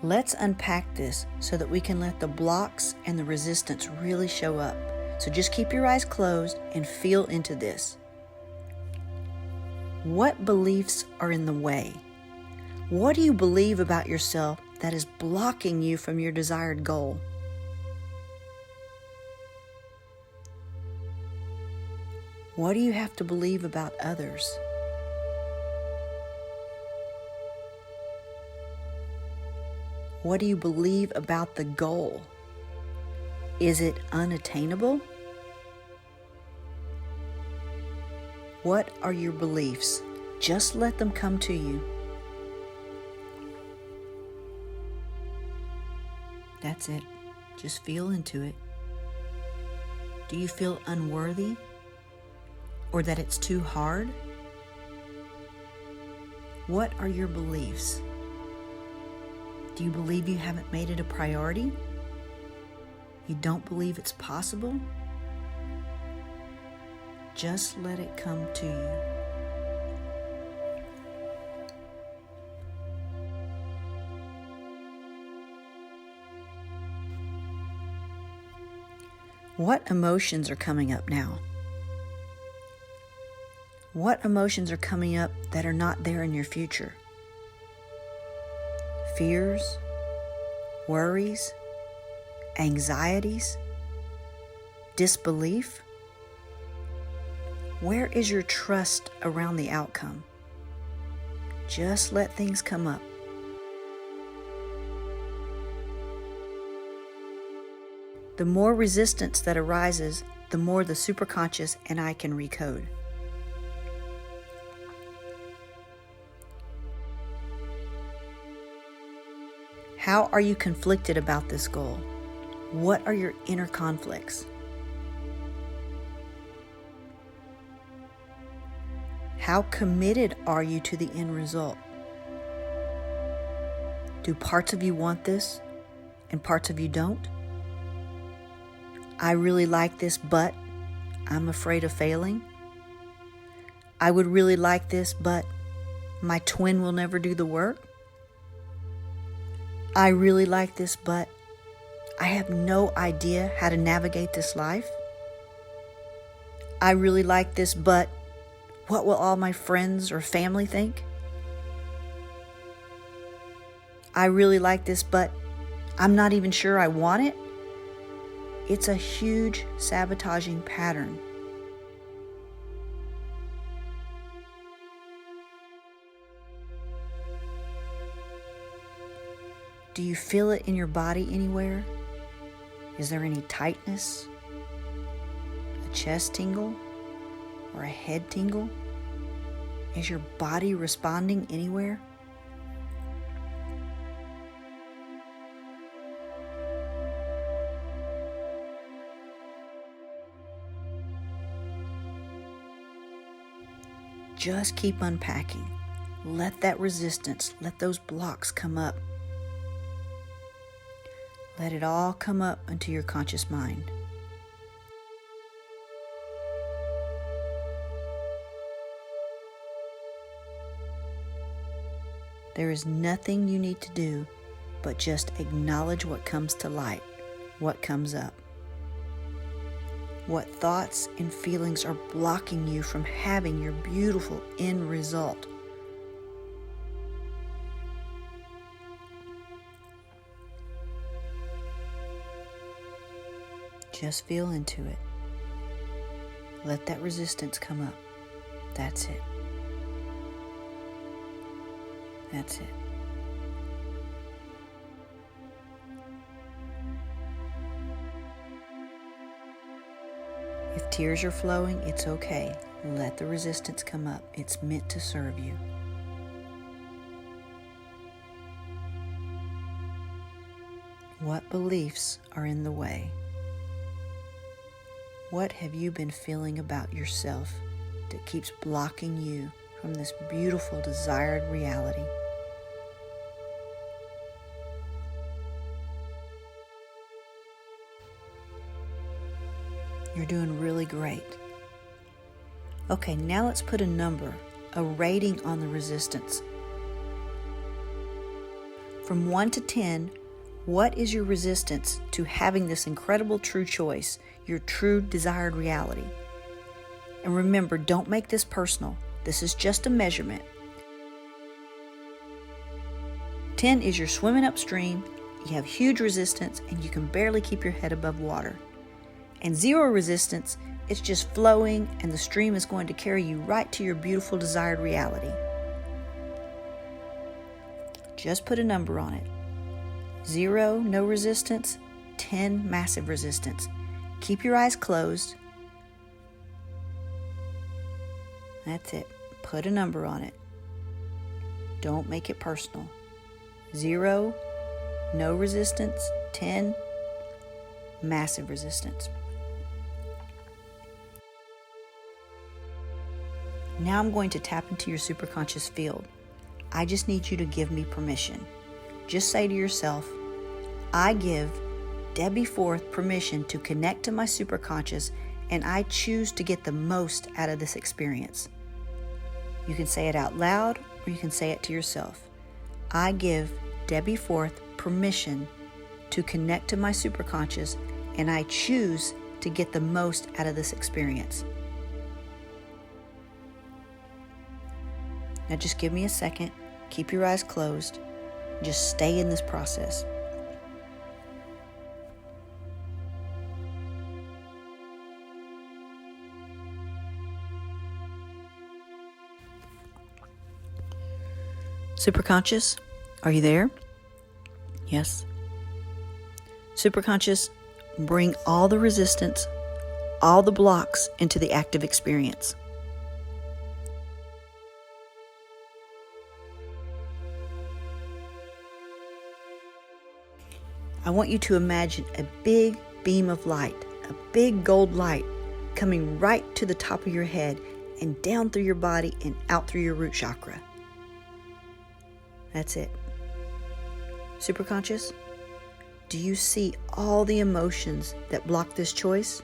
A: Let's unpack this so that we can let the blocks and the resistance really show up. So just keep your eyes closed and feel into this. What beliefs are in the way? What do you believe about yourself that is blocking you from your desired goal? What do you have to believe about others? What do you believe about the goal? Is it unattainable? What are your beliefs? Just let them come to you. That's it. Just feel into it. Do you feel unworthy? Or that it's too hard? What are your beliefs? Do you believe you haven't made it a priority? You don't believe it's possible? Just let it come to you. What emotions are coming up now? What emotions are coming up that are not there in your future? Fears, worries, anxieties, disbelief? Where is your trust around the outcome? Just let things come up. The more resistance that arises, the more the superconscious and I can recode. How are you conflicted about this goal? What are your inner conflicts? How committed are you to the end result? Do parts of you want this and parts of you don't? I really like this, but I'm afraid of failing. I would really like this, but my twin will never do the work. I really like this, but I have no idea how to navigate this life. I really like this, but what will all my friends or family think? I really like this, but I'm not even sure I want it. It's a huge sabotaging pattern. Do you feel it in your body anywhere? Is there any tightness, a chest tingle, or a head tingle? Is your body responding anywhere? Just keep unpacking. Let that resistance, let those blocks come up. Let it all come up into your conscious mind. There is nothing you need to do but just acknowledge what comes to light, what comes up. What thoughts and feelings are blocking you from having your beautiful end result. Just feel into it. Let that resistance come up. That's it. That's it. If tears are flowing, it's okay. Let the resistance come up. It's meant to serve you. What beliefs are in the way? What have you been feeling about yourself that keeps blocking you from this beautiful desired reality? You're doing really great. Okay, now let's put a number, a rating on the resistance. From 1 to 10, what is your resistance to having this incredible true choice, your true desired reality? And remember, don't make this personal. This is just a measurement. 10 is you're swimming upstream, you have huge resistance, and you can barely keep your head above water. And 0 resistance, it's just flowing, and the stream is going to carry you right to your beautiful desired reality. Just put a number on it. 0, no resistance. 10, massive resistance. Keep your eyes closed. That's it. Put a number on it. Don't make it personal. 0, no resistance. 10, massive resistance. Now I'm going to tap into your superconscious field. I just need you to give me permission. Just say to yourself, I give Debbie Forth permission to connect to my superconscious, and I choose to get the most out of this experience. You can say it out loud, or you can say it to yourself. I give Debbie Forth permission to connect to my superconscious, and I choose to get the most out of this experience. Now just give me a second. Keep your eyes closed. Just stay in this process. Superconscious, are you there? Yes. Superconscious, bring all the resistance, all the blocks into the active experience. I want you to imagine a big beam of light, a big gold light coming right to the top of your head and down through your body and out through your root chakra. That's it. Superconscious, do you see all the emotions that block this choice?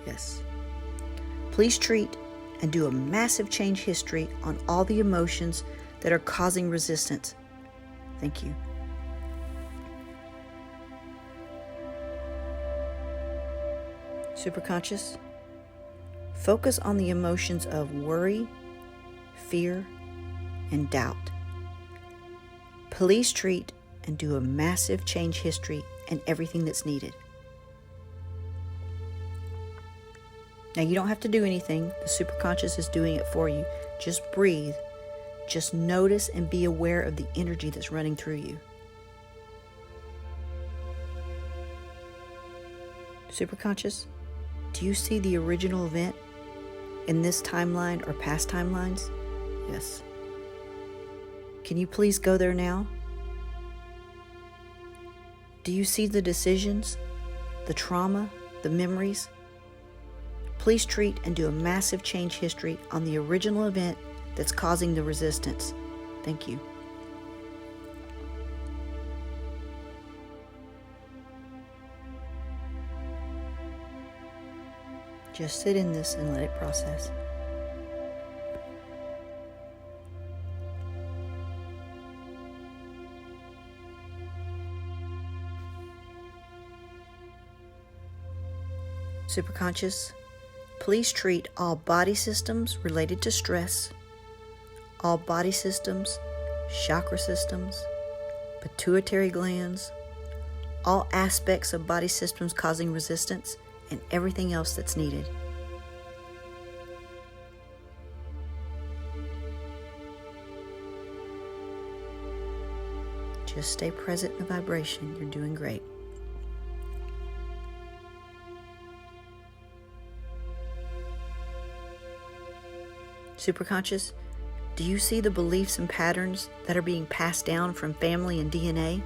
A: Yes. Please treat and do a massive change history on all the emotions that are causing resistance. Thank you. Superconscious, focus on the emotions of worry, fear, and doubt. Please treat and do a massive change history and everything that's needed. Now, you don't have to do anything. The Superconscious is doing it for you. Just breathe. Just notice and be aware of the energy that's running through you. Superconscious, do you see the original event in this timeline or past timelines? Yes. Can you please go there now? Do you see the decisions, the trauma, the memories? Please treat and do a massive change history on the original event that's causing the resistance. Thank you. Just sit in this and let it process. Superconscious, please treat all body systems related to stress, all body systems, chakra systems, pituitary glands, all aspects of body systems causing resistance, and everything else that's needed. Just stay present in the vibration. You're doing great. Superconscious, do you see the beliefs and patterns that are being passed down from family and DNA?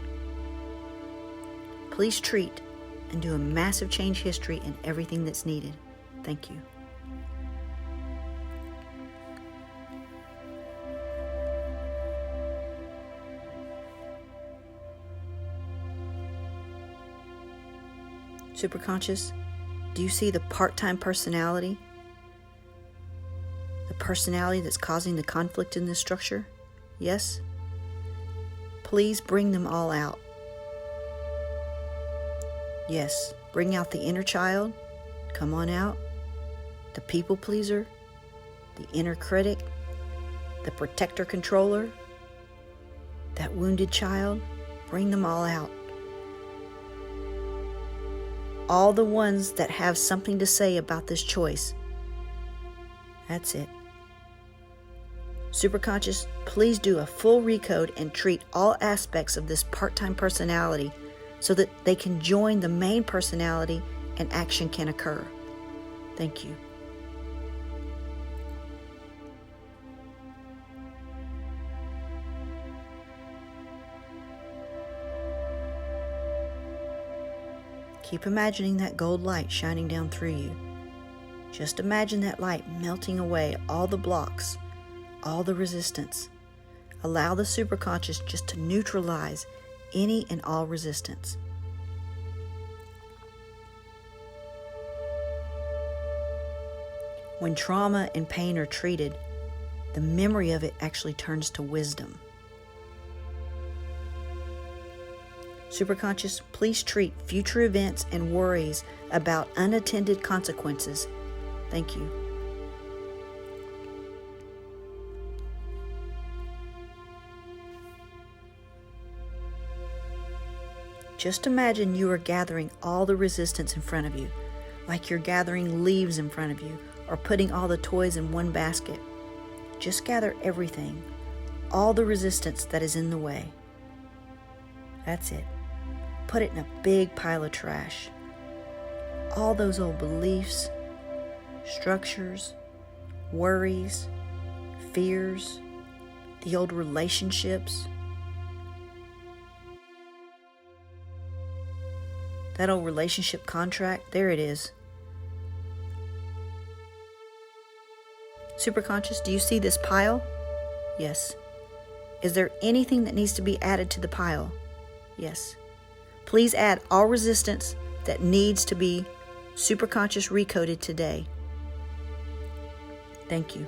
A: Please treat and do a massive change history and everything that's needed. Thank you. Superconscious, do you see the part-time personality? The personality that's causing the conflict in this structure? Yes? Please bring them all out. Yes, bring out the inner child. Come on out. The people pleaser, the inner critic, the protector controller, that wounded child. Bring them all out. All the ones that have something to say about this choice. That's it. Superconscious, please do a full recode and treat all aspects of this part-time personality so that they can join the main personality and action can occur. Thank you. Keep imagining that gold light shining down through you. Just imagine that light melting away all the blocks, all the resistance. Allow the superconscious just to neutralize any and all resistance. When trauma and pain are treated, the memory of it actually turns to wisdom. Superconscious, please treat future events and worries about unattended consequences. Thank you. Just imagine you are gathering all the resistance in front of you, like you're gathering leaves in front of you or putting all the toys in one basket. Just gather everything, all the resistance that is in the way. That's it. Put it in a big pile of trash. All those old beliefs, structures, worries, fears, the old relationships, that old relationship contract, there it is. Superconscious, do you see this pile? Yes. Is there anything that needs to be added to the pile? Yes. Please add all resistance that needs to be superconscious recoded today. Thank you.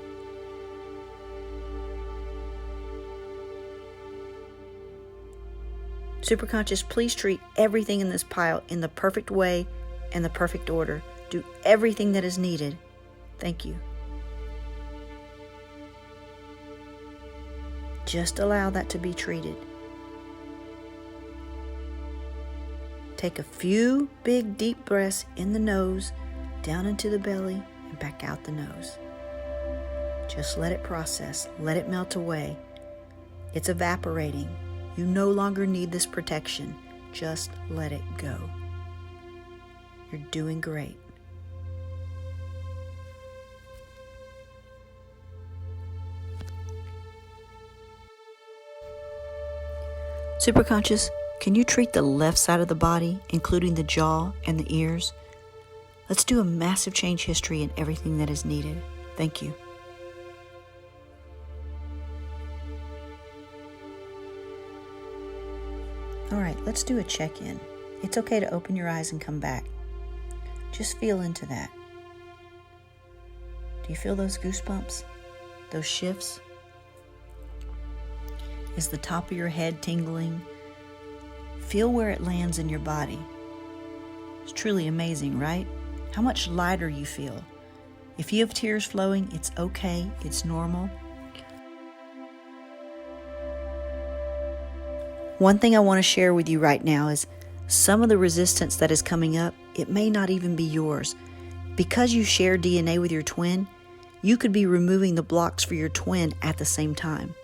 A: Superconscious, please treat everything in this pile in the perfect way and the perfect order. Do everything that is needed. Thank you. Just allow that to be treated. Take a few big deep breaths in the nose, down into the belly, and back out the nose. Just let it process. Let it melt away. It's evaporating. You no longer need this protection. Just let it go. You're doing great. Superconscious, can you treat the left side of the body, including the jaw and the ears? Let's do a massive change history in everything that is needed. Thank you. All right, let's do a check-in. It's okay to open your eyes and come back. Just feel into that. Do you feel those goosebumps? Those shifts? Is the top of your head tingling? Feel where it lands in your body. It's truly amazing, right? How much lighter you feel. If you have tears flowing, it's okay. It's normal. One thing I want to share with you right now is some of the resistance that is coming up, it may not even be yours. Because you share DNA with your twin, you could be removing the blocks for your twin at the same time.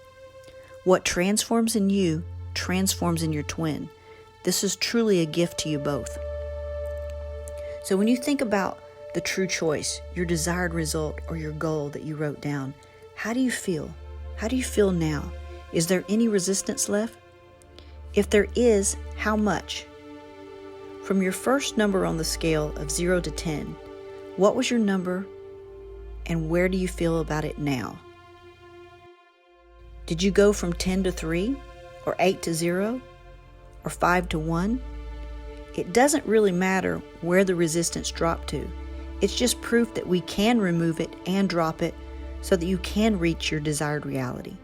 A: What transforms in you transforms in your twin. This is truly a gift to you both. So when you think about the true choice, your desired result, or your goal that you wrote down, how do you feel? How do you feel now? Is there any resistance left? If there is, how much? From your first number on the scale of 0 to 10, what was your number and where do you feel about it now? Did you go from 10 to 3, or 8 to 0, or 5 to 1? It doesn't really matter where the resistance dropped to. It's just proof that we can remove it and drop it so that you can reach your desired reality.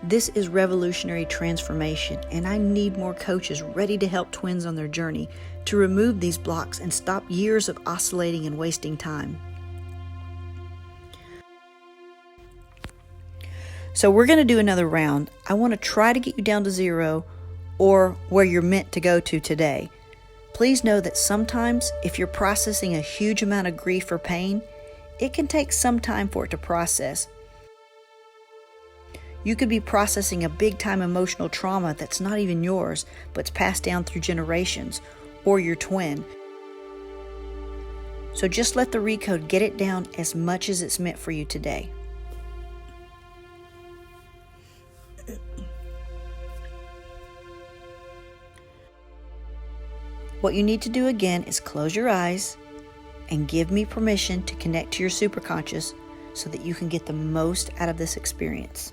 A: This is revolutionary transformation, and I need more coaches ready to help twins on their journey to remove these blocks and stop years of oscillating and wasting time. So we're going to do another round. I want to try to get you down to 0 or where you're meant to go to today. Please know that sometimes if you're processing a huge amount of grief or pain, it can take some time for it to process. You could be processing a big time emotional trauma that's not even yours, but it's passed down through generations, or your twin. So just let the Recode get it down as much as it's meant for you today. What you need to do again is close your eyes and give me permission to connect to your superconscious so that you can get the most out of this experience.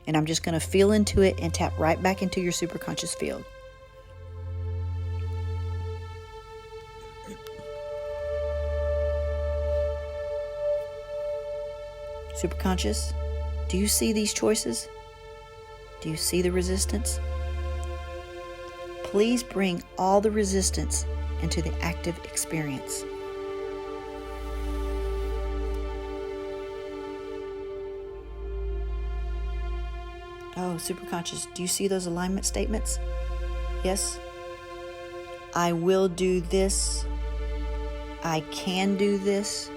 A: And I'm just going to feel into it and tap right back into your superconscious field. Superconscious, do you see these choices? Do you see the resistance? Please bring all the resistance into the active experience. Oh, Superconscious, do you see those alignment statements? Yes? I will do this. I can do this.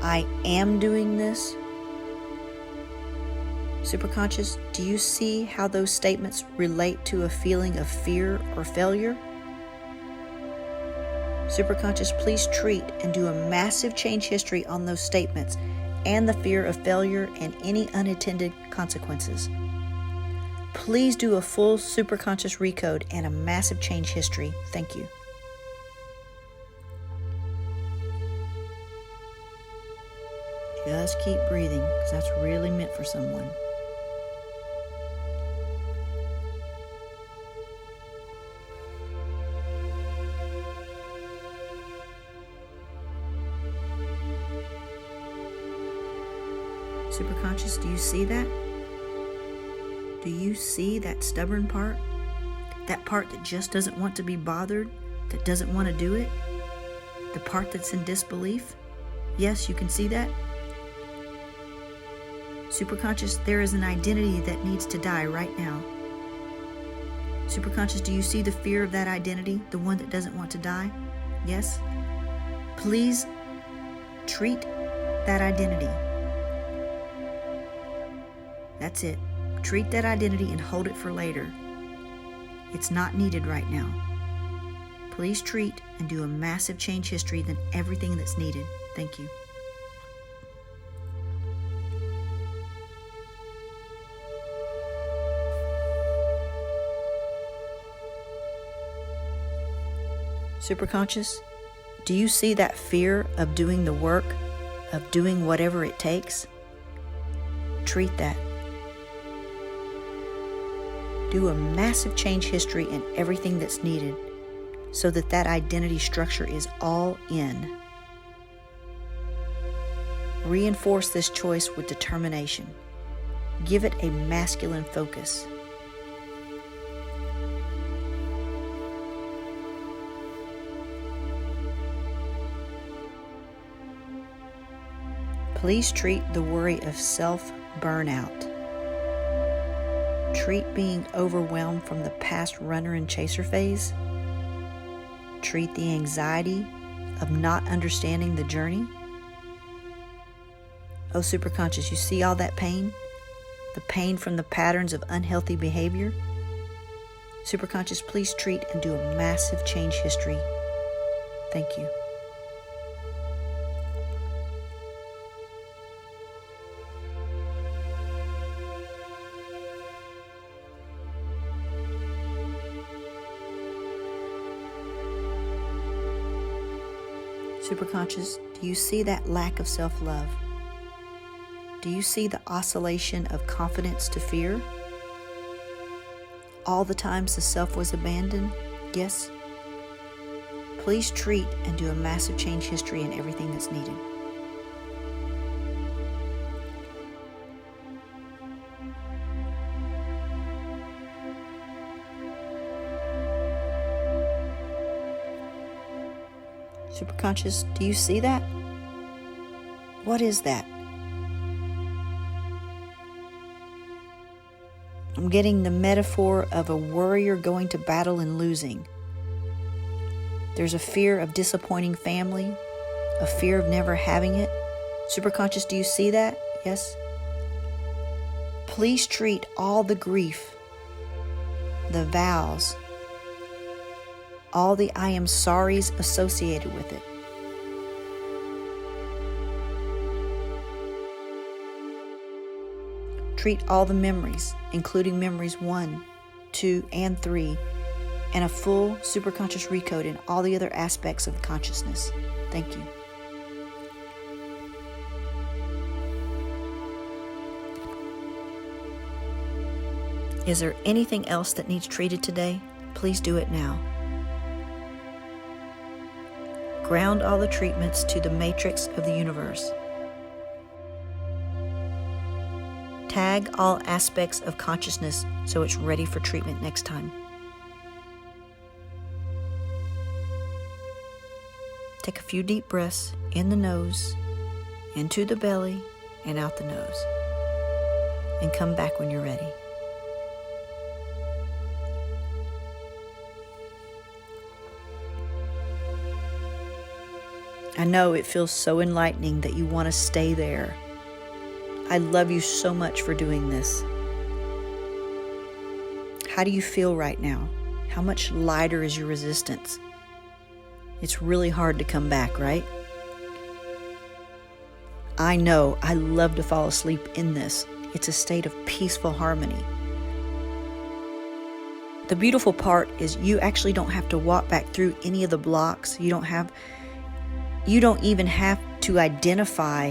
A: I am doing this. Superconscious, do you see how those statements relate to a feeling of fear or failure? Superconscious, please treat and do a massive change history on those statements and the fear of failure and any unintended consequences. Please do a full Superconscious Recode and a massive change history. Thank you. Just keep breathing, because that's really meant for someone. Superconscious, do you see that? Do you see that stubborn part? That part that just doesn't want to be bothered, that doesn't want to do it, the part that's in disbelief. Yes, you can see that. Superconscious, there is an identity that needs to die right now. Superconscious, do you see the fear of that identity, the one that doesn't want to die? Yes? Please treat that identity. That's it. Treat that identity and hold it for later. It's not needed right now. Please treat and do a massive change history than everything that's needed. Thank you. Superconscious, do you see that fear of doing the work, of doing whatever it takes? Treat that. Do a massive change history in everything that's needed so that that identity structure is all in. Reinforce this choice with determination. Give it a masculine focus. Please treat the worry of self-burnout. Treat being overwhelmed from the past runner and chaser phase. Treat the anxiety of not understanding the journey. Oh, Superconscious, you see all that pain? The pain from the patterns of unhealthy behavior? Superconscious, please treat and do a massive change history. Thank you. Superconscious, do you see that lack of self-love? Do you see the oscillation of confidence to fear? All the times the self was abandoned? Yes? Please treat and do a massive change history in everything that's needed. Superconscious, do you see that? What is that? I'm getting the metaphor of a warrior going to battle and losing. There's a fear of disappointing family, a fear of never having it. Superconscious, do you see that? Yes? Please treat all the grief, the vows, all the I am sorries associated with it. Treat all the memories, including memories 1, 2, and 3, and a full superconscious recode in all the other aspects of consciousness. Thank you. Is there anything else that needs treated today? Please do it now. Ground all the treatments to the matrix of the universe. Tag all aspects of consciousness so it's ready for treatment next time. Take a few deep breaths in the nose, into the belly, and out the nose. And come back when you're ready. I know it feels so enlightening that you want to stay there. I love you so much for doing this. How do you feel right now? How much lighter is your resistance? It's really hard to come back, right? I know I love to fall asleep in this. It's a state of peaceful harmony. The beautiful part is you actually don't have to walk back through any of the blocks. You don't even have to identify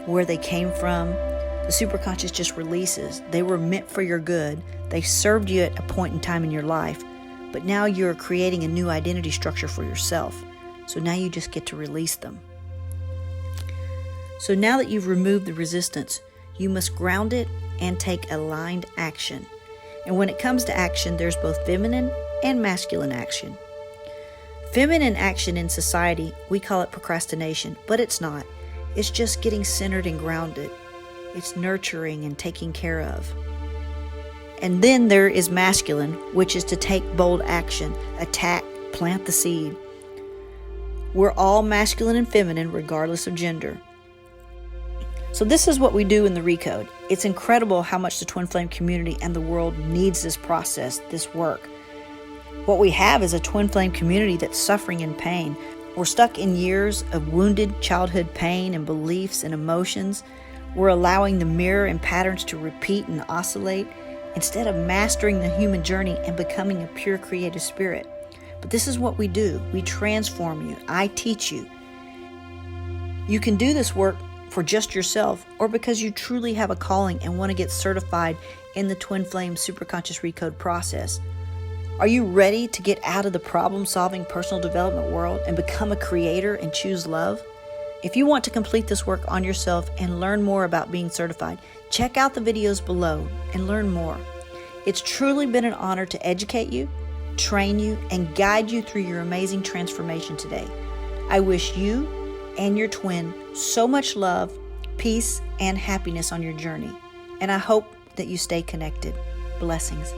A: where they came from. The superconscious just releases. They were meant for your good. They served you at a point in time in your life, but now you're creating a new identity structure for yourself. So now you just get to release them. So now that you've removed the resistance, you must ground it and take aligned action. And when it comes to action, there's both feminine and masculine action. Feminine action in society, we call it procrastination, but it's not. It's just getting centered and grounded. It's nurturing and taking care of. And then there is masculine, which is to take bold action, attack, plant the seed. We're all masculine and feminine regardless of gender. So this is what we do in the Recode. It's incredible how much the twin flame community and the world needs this process, this work. What we have is a twin flame community that's suffering in pain. We're stuck in years of wounded childhood pain and beliefs and emotions. We're allowing the mirror and patterns to repeat and oscillate instead of mastering the human journey and becoming a pure creative spirit. But this is what we do. We transform you. I teach you. You can do this work for just yourself or because you truly have a calling and want to get certified in the Twin Flame Superconscious Recode process. Are you ready to get out of the problem-solving personal development world and become a creator and choose love? If you want to complete this work on yourself and learn more about being certified, check out the videos below and learn more. It's truly been an honor to educate you, train you, and guide you through your amazing transformation today. I wish you and your twin so much love, peace, and happiness on your journey. And I hope that you stay connected. Blessings.